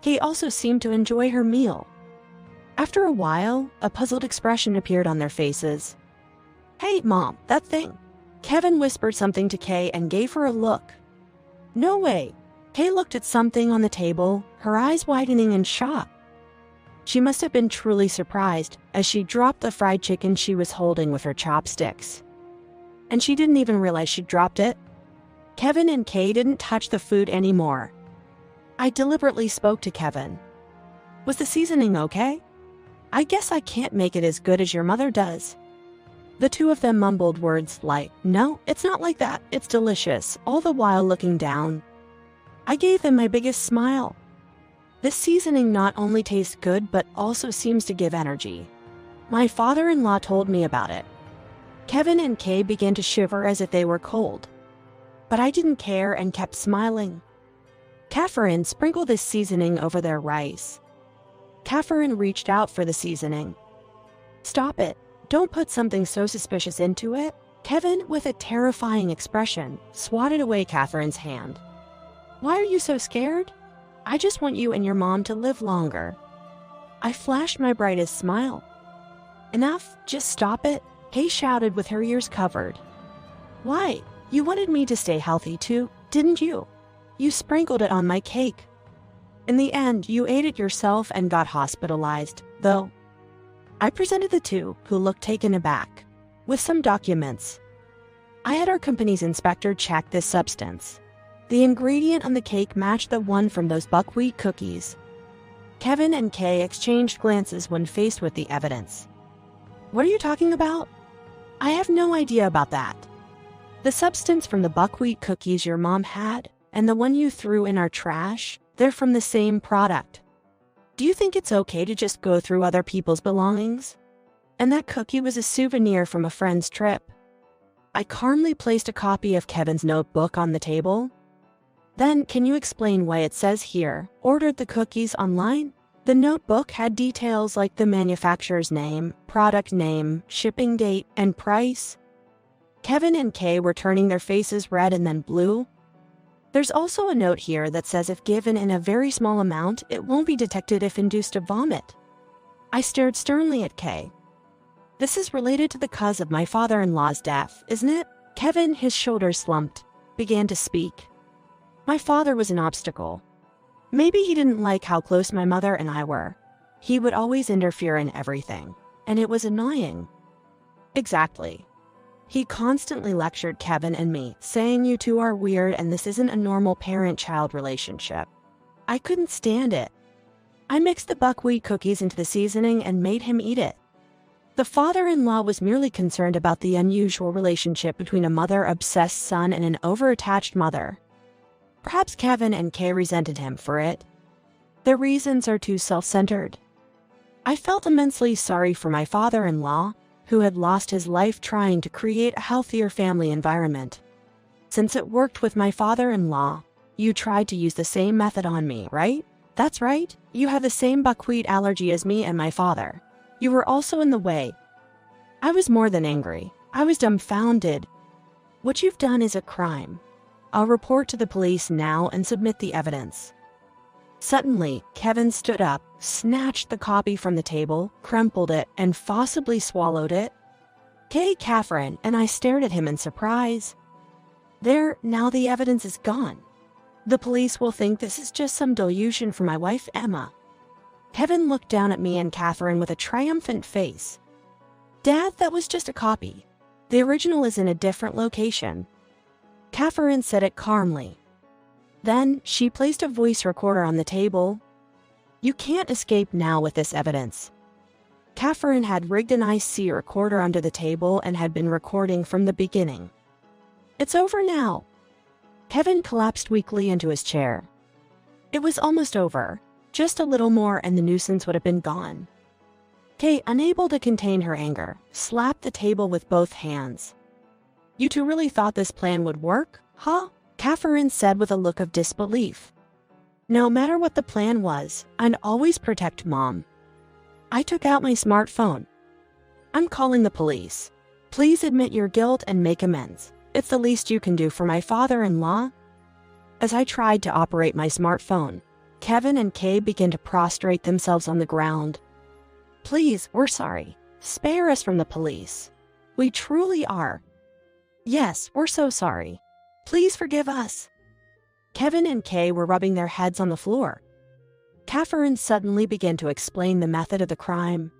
Kay also seemed to enjoy her meal. After a while, a puzzled expression appeared on their faces. "Hey, Mom, that thing." Kevin whispered something to Kay and gave her a look. "No way." Kay looked at something on the table, her eyes widening in shock. She must have been truly surprised as she dropped the fried chicken she was holding with her chopsticks. And she didn't even realize she'd dropped it. Kevin and Kay didn't touch the food anymore. I deliberately spoke to Kevin. "Was the seasoning okay? I guess I can't make it as good as your mother does." The two of them mumbled words like, "No, it's not like that, it's delicious," all the while looking down. I gave them my biggest smile. This seasoning not only tastes good but also seems to give energy. My father-in-law told me about it. Kevin and Kay began to shiver as if they were cold. But I didn't care and kept smiling. Catherine sprinkled this seasoning over their rice. Catherine reached out for the seasoning. "Stop it. Don't put something so suspicious into it." Kevin, with a terrifying expression, swatted away Catherine's hand. "Why are you so scared? I just want you and your mom to live longer." I flashed my brightest smile. "Enough, just stop it," Kay shouted with her ears covered. "Why? You wanted me to stay healthy too, didn't you? You sprinkled it on my cake. In the end, you ate it yourself and got hospitalized, though." I presented the two, who looked taken aback, with some documents. I had our company's inspector check this substance. The ingredient on the cake matched the one from those buckwheat cookies. Kevin and Kay exchanged glances when faced with the evidence. What are you talking about? I have no idea about that. The substance from the buckwheat cookies your mom had and the one you threw in our trash, they're from the same product. Do you think it's okay to just go through other people's belongings? And that cookie was a souvenir from a friend's trip. I calmly placed a copy of Kevin's notebook on the table. Then, can you explain why it says here, ordered the cookies online? The notebook had details like the manufacturer's name, product name, shipping date, and price. Kevin and Kay were turning their faces red and then blue. There's also a note here that says if given in a very small amount, it won't be detected if induced to vomit. I stared sternly at Kay. This is related to the cause of my father-in-law's death, isn't it? Kevin, his shoulders slumped, began to speak. My father was an obstacle. Maybe he didn't like how close my mother and I were. He would always interfere in everything, and it was annoying. Exactly. He constantly lectured Kevin and me, saying you two are weird and this isn't a normal parent-child relationship. I couldn't stand it. I mixed the buckwheat cookies into the seasoning and made him eat it. The father-in-law was merely concerned about the unusual relationship between a mother-obsessed son and an over-attached mother. Perhaps Kevin and Kay resented him for it. Their reasons are too self-centered. I felt immensely sorry for my father-in-law, who had lost his life trying to create a healthier family environment. Since it worked with my father-in-law, you tried to use the same method on me, right? That's right. You have the same buckwheat allergy as me and my father. You were also in the way. I was more than angry. I was dumbfounded. What you've done is a crime. I'll report to the police now and submit the evidence. Suddenly, Kevin stood up, snatched the copy from the table, crumpled it, and forcibly swallowed it. Kay, Catherine, and I stared at him in surprise. There, now the evidence is gone. The police will think this is just some delusion for my wife, Emma. Kevin looked down at me and Catherine with a triumphant face. Dad, that was just a copy. The original is in a different location. Catherine said it calmly. Then, she placed a voice recorder on the table. You can't escape now with this evidence. Catherine had rigged an IC recorder under the table and had been recording from the beginning. It's over now. Kevin collapsed weakly into his chair. It was almost over. Just a little more and the nuisance would have been gone. Kay, unable to contain her anger, slapped the table with both hands. You two really thought this plan would work, huh? Catherine said with a look of disbelief. No matter what the plan was, I'd always protect Mom. I took out my smartphone. I'm calling the police. Please admit your guilt and make amends. It's the least you can do for my father-in-law. As I tried to operate my smartphone, Kevin and Kay began to prostrate themselves on the ground. Please, we're sorry. Spare us from the police. We truly are. Yes, we're so sorry. Please forgive us. Kevin and Kay were rubbing their heads on the floor. Catherine suddenly began to explain the method of the crime.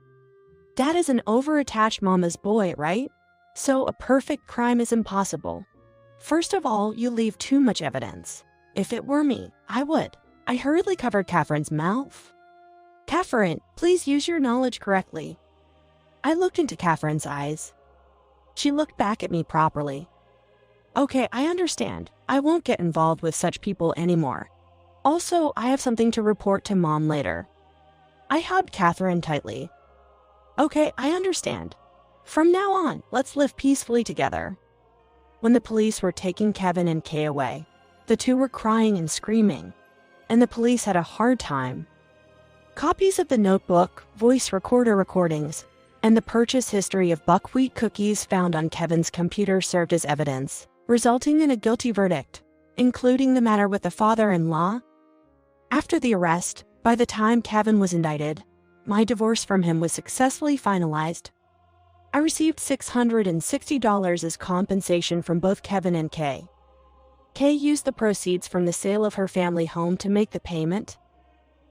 Dad is an over-attached mama's boy, right? So a perfect crime is impossible. First of all, you leave too much evidence. If it were me, I would. I hurriedly covered Catherine's mouth. Catherine, please use your knowledge correctly. I looked into Catherine's eyes. She looked back at me properly. Okay, I understand. I won't get involved with such people anymore. Also, I have something to report to Mom later. I hugged Catherine tightly. Okay, I understand. From now on, let's live peacefully together. When the police were taking Kevin and Kay away, the two were crying and screaming, and the police had a hard time. Copies of the notebook, voice recorder recordings, and the purchase history of buckwheat cookies found on Kevin's computer served as evidence, resulting in a guilty verdict, including the matter with the father-in-law. After the arrest, by the time Kevin was indicted, my divorce from him was successfully finalized. I received $660 as compensation from both Kevin and Kay. Kay used the proceeds from the sale of her family home to make the payment.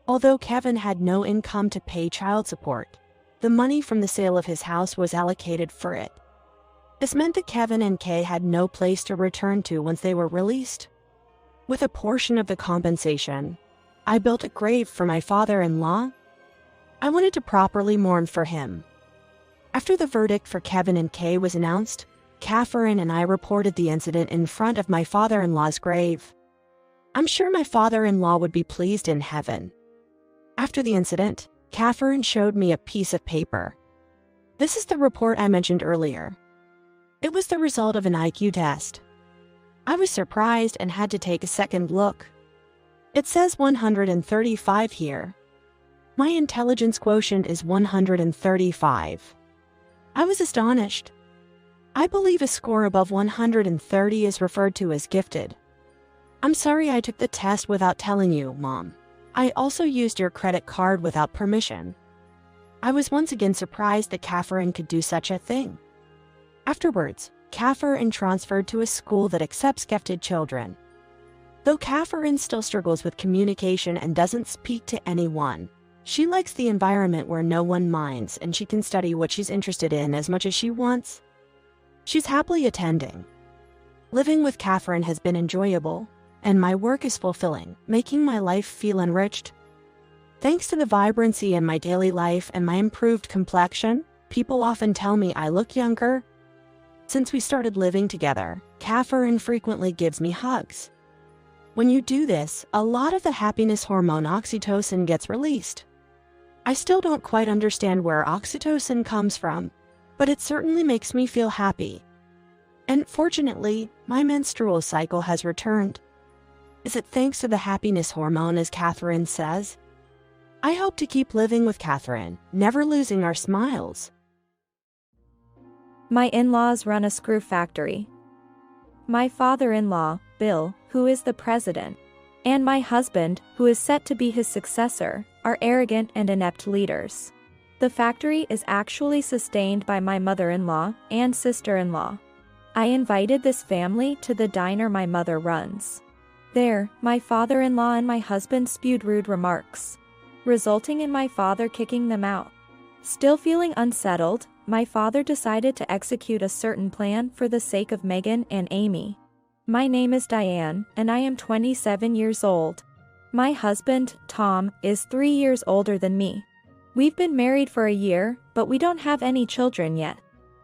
Although Kevin had no income to pay child support, the money from the sale of his house was allocated for it. This meant that Kevin and Kay had no place to return to once they were released. With a portion of the compensation, I built a grave for my father-in-law. I wanted to properly mourn for him. After the verdict for Kevin and Kay was announced, Catherine and I reported the incident in front of my father-in-law's grave. I'm sure my father-in-law would be pleased in heaven. After the incident, Catherine showed me a piece of paper. This is the report I mentioned earlier. It was the result of an IQ test. I was surprised and had to take a second look. It says 135 here. My intelligence quotient is 135. I was astonished. I believe a score above 130 is referred to as gifted. I'm sorry I took the test without telling you, Mom. I also used your credit card without permission. I was once again surprised that Catherine could do such a thing. Afterwards, Catherine transferred to a school that accepts gifted children. Though Catherine still struggles with communication and doesn't speak to anyone, she likes the environment where no one minds and she can study what she's interested in as much as she wants. She's happily attending. Living with Catherine has been enjoyable, and my work is fulfilling, making my life feel enriched. Thanks to the vibrancy in my daily life and my improved complexion, people often tell me I look younger. Since we started living together, Catherine frequently gives me hugs. When you do this, a lot of the happiness hormone oxytocin gets released. I still don't quite understand where oxytocin comes from, but it certainly makes me feel happy. And fortunately, my menstrual cycle has returned. Is it thanks to the happiness hormone, as Catherine says? I hope to keep living with Catherine, never losing our smiles. My in-laws run a screw factory. My father-in-law, Bill, who is the president, and my husband, who is set to be his successor, are arrogant and inept leaders. The factory is actually sustained by my mother-in-law and sister-in-law. I invited this family to the diner my mother runs. There, my father-in-law and my husband spewed rude remarks, resulting in my father kicking them out. Still feeling unsettled, my father decided to execute a certain plan for the sake of Megan and Amy. My name is Diane, and I am 27 years old. My husband, Tom, is 3 years older than me. We've been married for a year, but we don't have any children yet.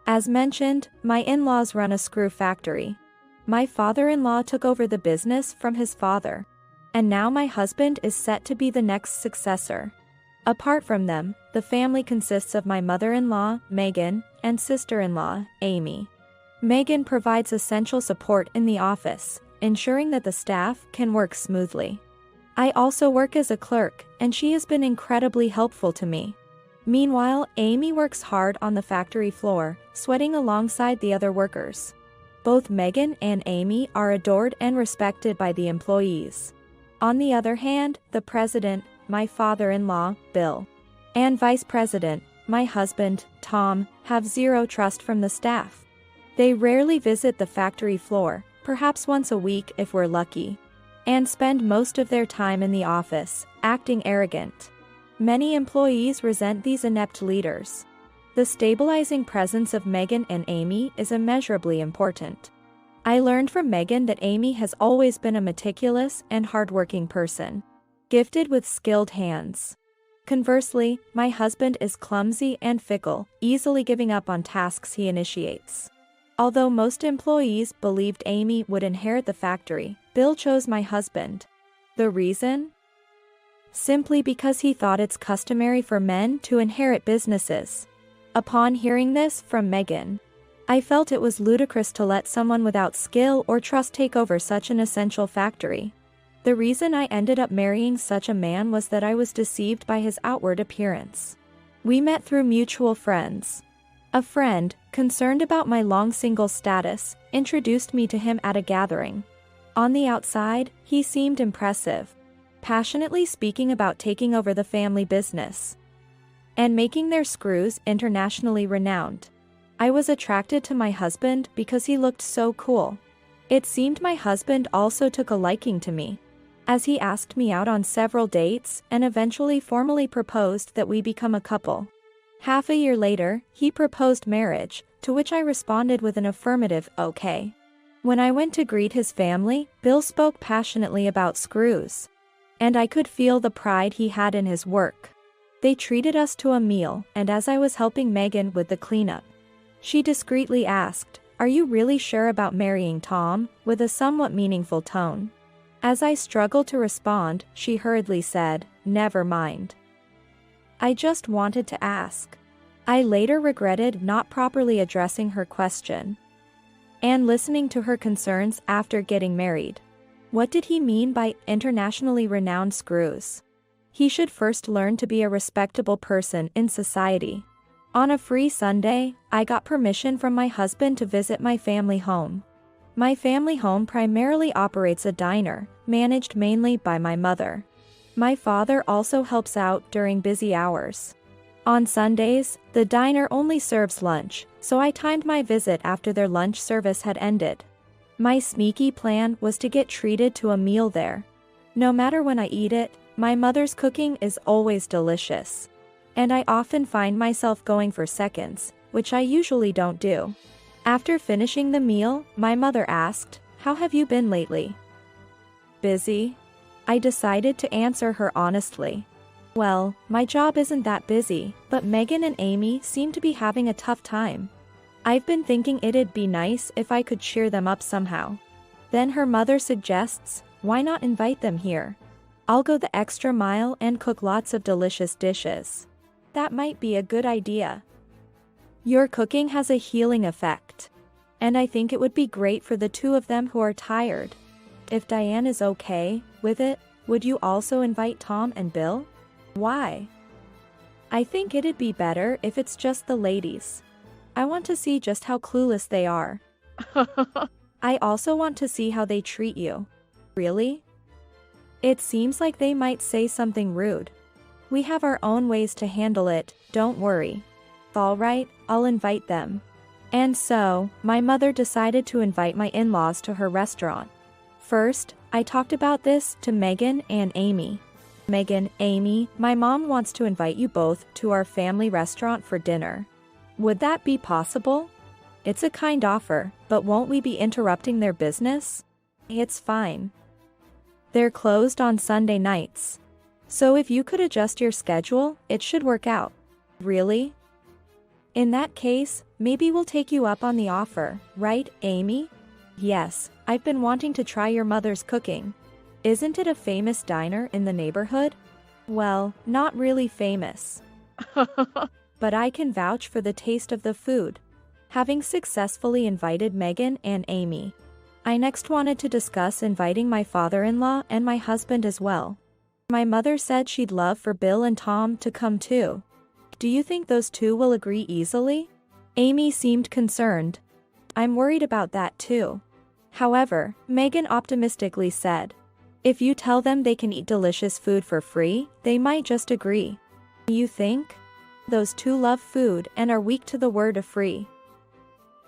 As mentioned, my in-laws run a screw factory. My father-in-law took over the business from his father, and now my husband is set to be the next successor. Apart from them, the family consists of my mother-in-law, Megan, and sister-in-law, Amy. Megan provides essential support in the office, ensuring that the staff can work smoothly. I also work as a clerk, and she has been incredibly helpful to me. Meanwhile, Amy works hard on the factory floor, sweating alongside the other workers. Both Megan and Amy are adored and respected by the employees. On the other hand, the president, my father-in-law, Bill, and vice president, my husband, Tom, have zero trust from the staff. They rarely visit the factory floor, perhaps once a week if we're lucky, and spend most of their time in the office, acting arrogant. Many employees resent these inept leaders. The stabilizing presence of Megan and Amy is immeasurably important. I learned from Megan that Amy has always been a meticulous and hardworking person, gifted with skilled hands. Conversely, my husband is clumsy and fickle, easily giving up on tasks he initiates. Although most employees believed Amy would inherit the factory, Bill chose my husband. The reason? Simply because he thought it's customary for men to inherit businesses. Upon hearing this from Megan, I felt it was ludicrous to let someone without skill or trust take over such an essential factory. The reason I ended up marrying such a man was that I was deceived by his outward appearance. We met through mutual friends. A friend, concerned about my long single status, introduced me to him at a gathering. On the outside, he seemed impressive, passionately speaking about taking over the family business and making their screws internationally renowned. I was attracted to my husband because he looked so cool. It seemed my husband also took a liking to me, as he asked me out on several dates and eventually formally proposed that we become a couple. Half a year later, he proposed marriage, to which I responded with an affirmative "okay." When I went to greet his family, Bill spoke passionately about screws. And I could feel the pride he had in his work. They treated us to a meal, and as I was helping Megan with the cleanup, she discreetly asked, "Are you really sure about marrying Tom?" with a somewhat meaningful tone. As I struggled to respond, she hurriedly said, "Never mind. I just wanted to ask." I later regretted not properly addressing her question and listening to her concerns after getting married. What did he mean by internationally renowned screws? He should first learn to be a respectable person in society. On a free Sunday, I got permission from my husband to visit my family home. My family home primarily operates a diner, managed mainly by my mother. My father also helps out during busy hours. On Sundays, the diner only serves lunch, so I timed my visit after their lunch service had ended. My sneaky plan was to get treated to a meal there. No matter when I eat it, my mother's cooking is always delicious. And I often find myself going for seconds, which I usually don't do. After finishing the meal, my mother asked, "How have you been lately?" "Busy." I decided to answer her honestly. "Well, my job isn't that busy, but Megan and Amy seem to be having a tough time. I've been thinking it'd be nice if I could cheer them up somehow." Then her mother suggests, "Why not invite them here? I'll go the extra mile and cook lots of delicious dishes." "That might be a good idea. Your cooking has a healing effect. And I think it would be great for the two of them who are tired. If Diane is okay with it, would you also invite Tom and Bill?" "Why?" "I think it'd be better if it's just the ladies. I want to see just how clueless they are." "I also want to see how they treat you." "Really?" "It seems like they might say something rude. We have our own ways to handle it, don't worry." "All right, I'll invite them." And so, my mother decided to invite my in-laws to her restaurant. First, I talked about this to Megan and Amy. "Megan, Amy, my mom wants to invite you both to our family restaurant for dinner. Would that be possible? It's a kind offer, but won't we be interrupting their business?" "It's fine. They're closed on Sunday nights. So if you could adjust your schedule, it should work out." "Really? In that case, maybe we'll take you up on the offer, right, Amy?" "Yes, I've been wanting to try your mother's cooking. Isn't it a famous diner in the neighborhood?" "Well, not really famous. But I can vouch for the taste of the food." Having successfully invited Megan and Amy, I next wanted to discuss inviting my father-in-law and my husband as well. My mother said she'd love for Bill and Tom to come too. "Do you think those two will agree easily?" Amy seemed concerned. "I'm worried about that too." However, Megan optimistically said, "If you tell them they can eat delicious food for free, they might just agree." "You think? Those two love food and are weak to the word of free.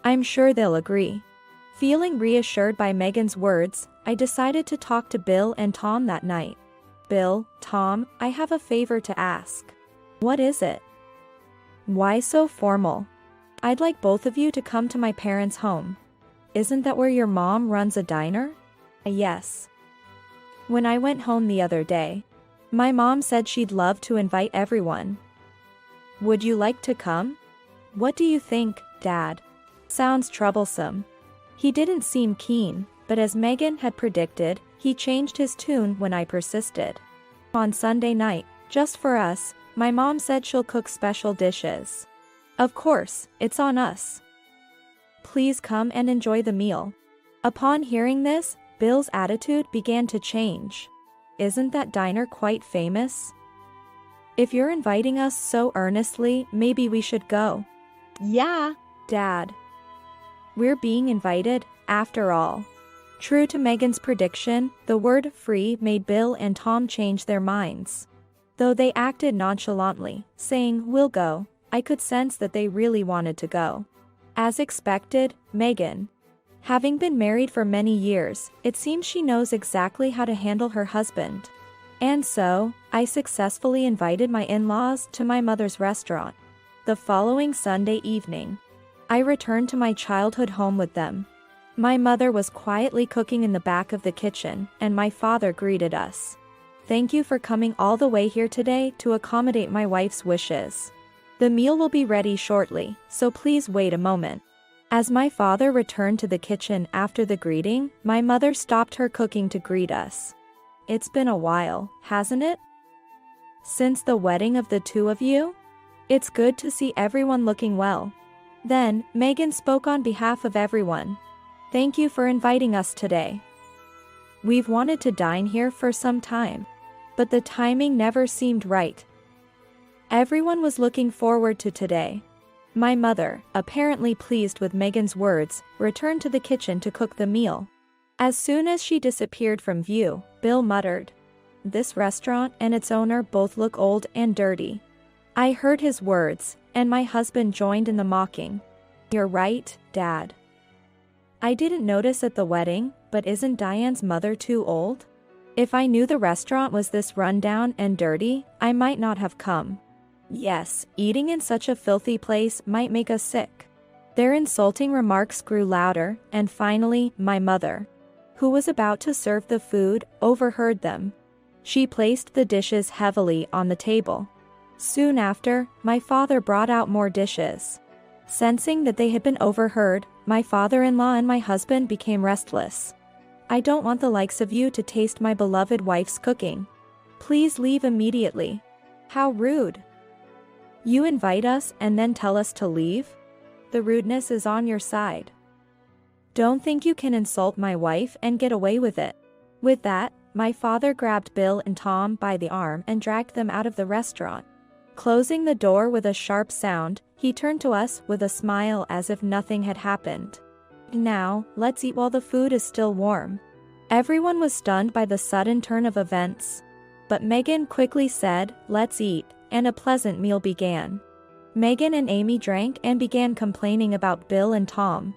I'm sure they'll agree." Feeling reassured by Megan's words, I decided to talk to Bill and Tom that night. "Bill, Tom, I have a favor to ask." "What is it?" "Why so formal? I'd like both of you to come to my parents' home." "Isn't that where your mom runs a diner?" "Yes. When I went home the other day, my mom said she'd love to invite everyone. Would you like to come?" "What do you think, Dad?" "Sounds troublesome." He didn't seem keen, but as Megan had predicted, he changed his tune when I persisted. "On Sunday night, just for us, my mom said she'll cook special dishes. Of course, it's on us. Please come and enjoy the meal." Upon hearing this, Bill's attitude began to change. "Isn't that diner quite famous? If you're inviting us so earnestly, maybe we should go." "Yeah, Dad. We're being invited, after all." True to Megan's prediction, the word free made Bill and Tom change their minds. Though they acted nonchalantly, saying, "We'll go," I could sense that they really wanted to go. As expected, Megan, having been married for many years, it seems she knows exactly how to handle her husband. And so, I successfully invited my in-laws to my mother's restaurant. The following Sunday evening, I returned to my childhood home with them. My mother was quietly cooking in the back of the kitchen, and my father greeted us. Thank you for coming all the way here today to accommodate my wife's wishes. The meal will be ready shortly, so please wait a moment. As my father returned to the kitchen after the greeting, my mother stopped her cooking to greet us. It's been a while, hasn't it? Since the wedding of the two of you? It's good to see everyone looking well. Then, Megan spoke on behalf of everyone. Thank you for inviting us today. We've wanted to dine here for some time, but the timing never seemed right. Everyone was looking forward to today. My mother, apparently pleased with Megan's words, returned to the kitchen to cook the meal. As soon as she disappeared from view, Bill muttered, "This restaurant and its owner both look old and dirty." I heard his words, and my husband joined in the mocking. "You're right, Dad. I didn't notice at the wedding, but isn't Diane's mother too old? If I knew the restaurant was this rundown and dirty, I might not have come. Yes, eating in such a filthy place might make us sick." Their insulting remarks grew louder, and finally, my mother, who was about to serve the food, overheard them. She placed the dishes heavily on the table. Soon after, my father brought out more dishes. Sensing that they had been overheard, my father-in-law and my husband became restless. "I don't want the likes of you to taste my beloved wife's cooking. Please leave immediately." "How rude. You invite us and then tell us to leave? The rudeness is on your side. Don't think you can insult my wife and get away with it." With that, my father grabbed Bill and Tom by the arm and dragged them out of the restaurant. Closing the door with a sharp sound, he turned to us with a smile as if nothing had happened. "Now, let's eat while the food is still warm." Everyone was stunned by the sudden turn of events. But Megan quickly said, "Let's eat," and a pleasant meal began. Megan and Amy drank and began complaining about Bill and Tom.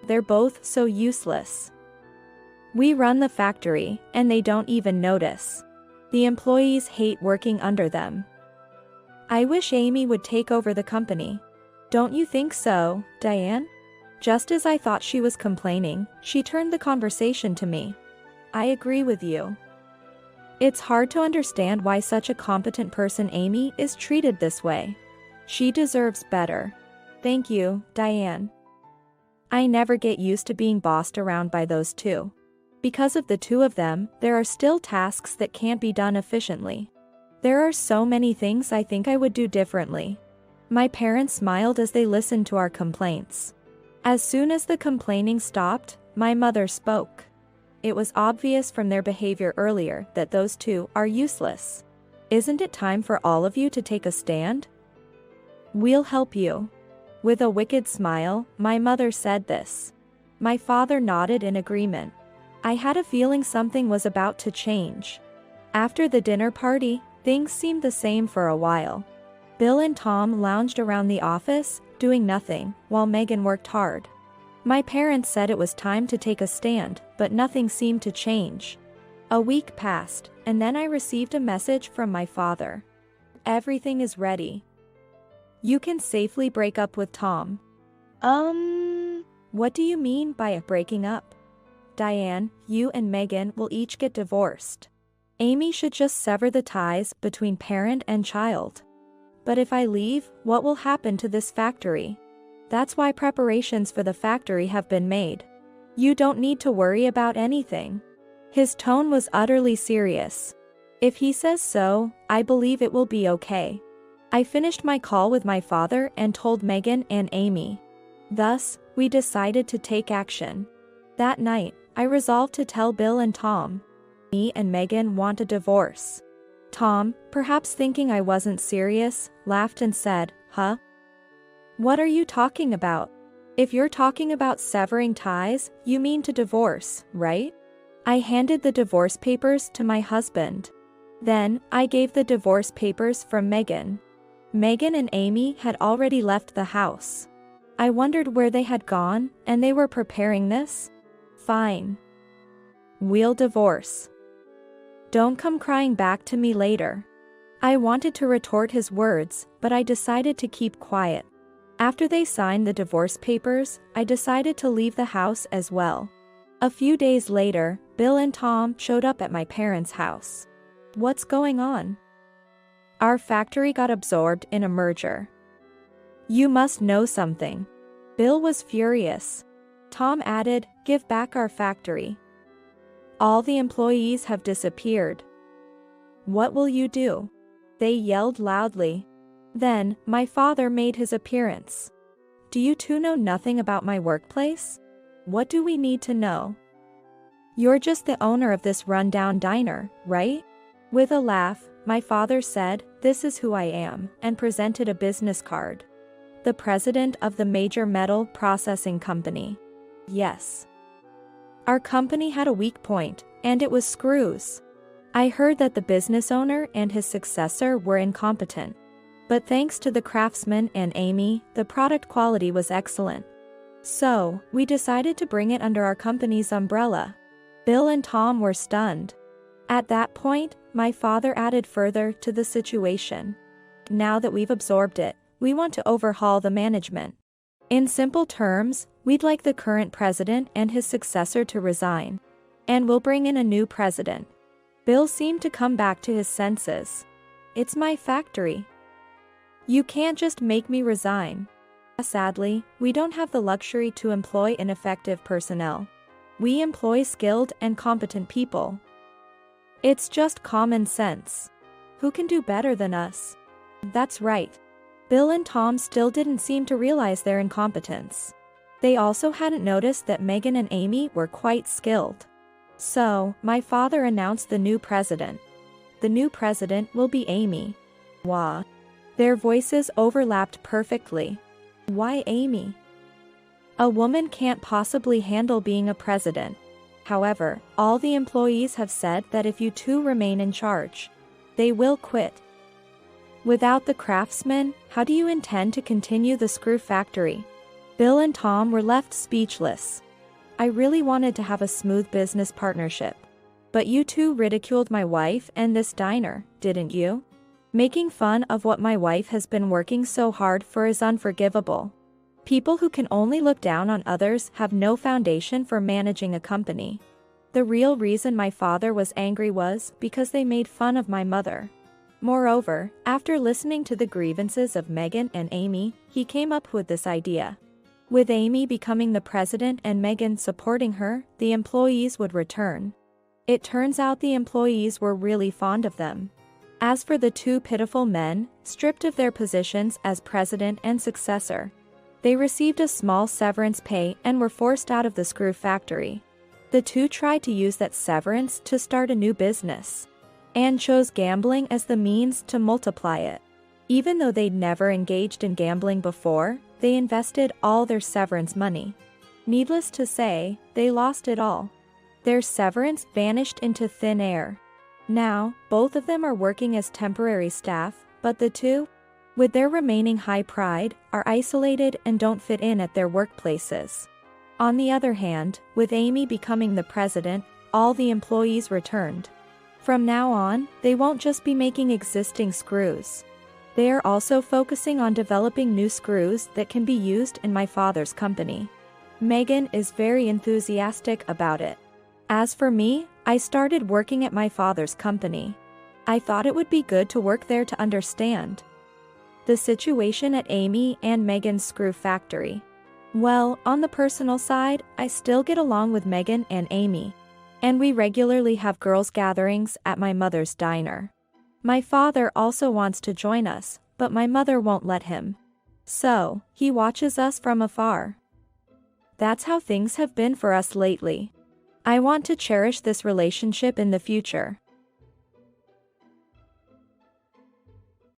"They're both so useless. We run the factory, and they don't even notice. The employees hate working under them. I wish Amy would take over the company. Don't you think so, Diane?" Just as I thought she was complaining, she turned the conversation to me. "I agree with you. It's hard to understand why such a competent person Amy is treated this way. She deserves better." "Thank you, Diane. I never get used to being bossed around by those two. Because of the two of them, there are still tasks that can't be done efficiently. There are so many things I think I would do differently." My parents smiled as they listened to our complaints. As soon as the complaining stopped, my mother spoke. "It was obvious from their behavior earlier that those two are useless. Isn't it time for all of you to take a stand? We'll help you." With a wicked smile, my mother said this. My father nodded in agreement. I had a feeling something was about to change. After the dinner party, things seemed the same for a while. Bill and Tom lounged around the office, doing nothing, while Megan worked hard. My parents said it was time to take a stand, but nothing seemed to change. A week passed, and then I received a message from my father. "Everything is ready. You can safely break up with Tom." What do you mean by breaking up? "Diane, you and Megan will each get divorced. Amy should just sever the ties between parent and child. But if I leave, what will happen to this factory? That's why preparations for the factory have been made. You don't need to worry about anything." His tone was utterly serious. "If he says so, I believe it will be okay." I finished my call with my father and told Megan and Amy. Thus, we decided to take action. That night, I resolved to tell Bill and Tom. Me and Megan want a divorce. Tom, perhaps thinking I wasn't serious, laughed and said, "Huh? What are you talking about? If you're talking about severing ties, you mean to divorce, right?" I handed the divorce papers to my husband. Then, I gave the divorce papers from Megan. Megan and Amy had already left the house. I wondered where they had gone, and they were preparing this? Fine. We'll divorce. Don't come crying back to me later. I wanted to retort his words, but I decided to keep quiet. After they signed the divorce papers, I decided to leave the house as well. A few days later, Bill and Tom showed up at my parents' house. What's going on? Our factory got absorbed in a merger. You must know something. Bill was furious. Tom added, give back our factory. All the employees have disappeared. What will you do? They yelled loudly. Then, my father made his appearance. Do you two know nothing about my workplace? What do we need to know? You're just the owner of this rundown diner, right? With a laugh, my father said, this is who I am, and presented a business card. The president of the major metal processing company. Yes. Our company had a weak point, and it was screws. I heard that the business owner and his successor were incompetent. But thanks to the craftsman and Amy, the product quality was excellent. So, we decided to bring it under our company's umbrella. Bill and Tom were stunned. At that point, my father added further to the situation. Now that we've absorbed it, we want to overhaul the management. In simple terms, we'd like the current president and his successor to resign. And we'll bring in a new president. Bill seemed to come back to his senses. It's my factory. You can't just make me resign. Sadly, we don't have the luxury to employ ineffective personnel. We employ skilled and competent people. It's just common sense. Who can do better than us? That's right. Bill and Tom still didn't seem to realize their incompetence. They also hadn't noticed that Megan and Amy were quite skilled. So, my father announced the new president. The new president will be Amy. Wah. Their voices overlapped perfectly. Why Amy? A woman can't possibly handle being a president. However, all the employees have said that if you two remain in charge, they will quit. Without the craftsmen, how do you intend to continue the screw factory? Bill and Tom were left speechless. I really wanted to have a smooth business partnership. But you two ridiculed my wife and this diner, didn't you? Making fun of what my wife has been working so hard for is unforgivable. People who can only look down on others have no foundation for managing a company. The real reason my father was angry was because they made fun of my mother. Moreover, after listening to the grievances of Megan and Amy, he came up with this idea. With Amy becoming the president and Megan supporting her, the employees would return. It turns out the employees were really fond of them. As for the two pitiful men, stripped of their positions as president and successor, they received a small severance pay and were forced out of the screw factory. The two tried to use that severance to start a new business, and chose gambling as the means to multiply it. Even though they'd never engaged in gambling before, they invested all their severance money. Needless to say, they lost it all. Their severance vanished into thin air. Now, both of them are working as temporary staff, but the two, with their remaining high pride, are isolated and don't fit in at their workplaces. On the other hand, with Amy becoming the president, all the employees returned. From now on, they won't just be making existing screws. They are also focusing on developing new screws that can be used in my father's company. Megan is very enthusiastic about it. As for me, I started working at my father's company. I thought it would be good to work there to understand the situation at Amy and Megan's screw factory. Well, on the personal side, I still get along with Megan and Amy, and we regularly have girls' gatherings at my mother's diner. My father also wants to join us, but my mother won't let him. So, he watches us from afar. That's how things have been for us lately. I want to cherish this relationship in the future.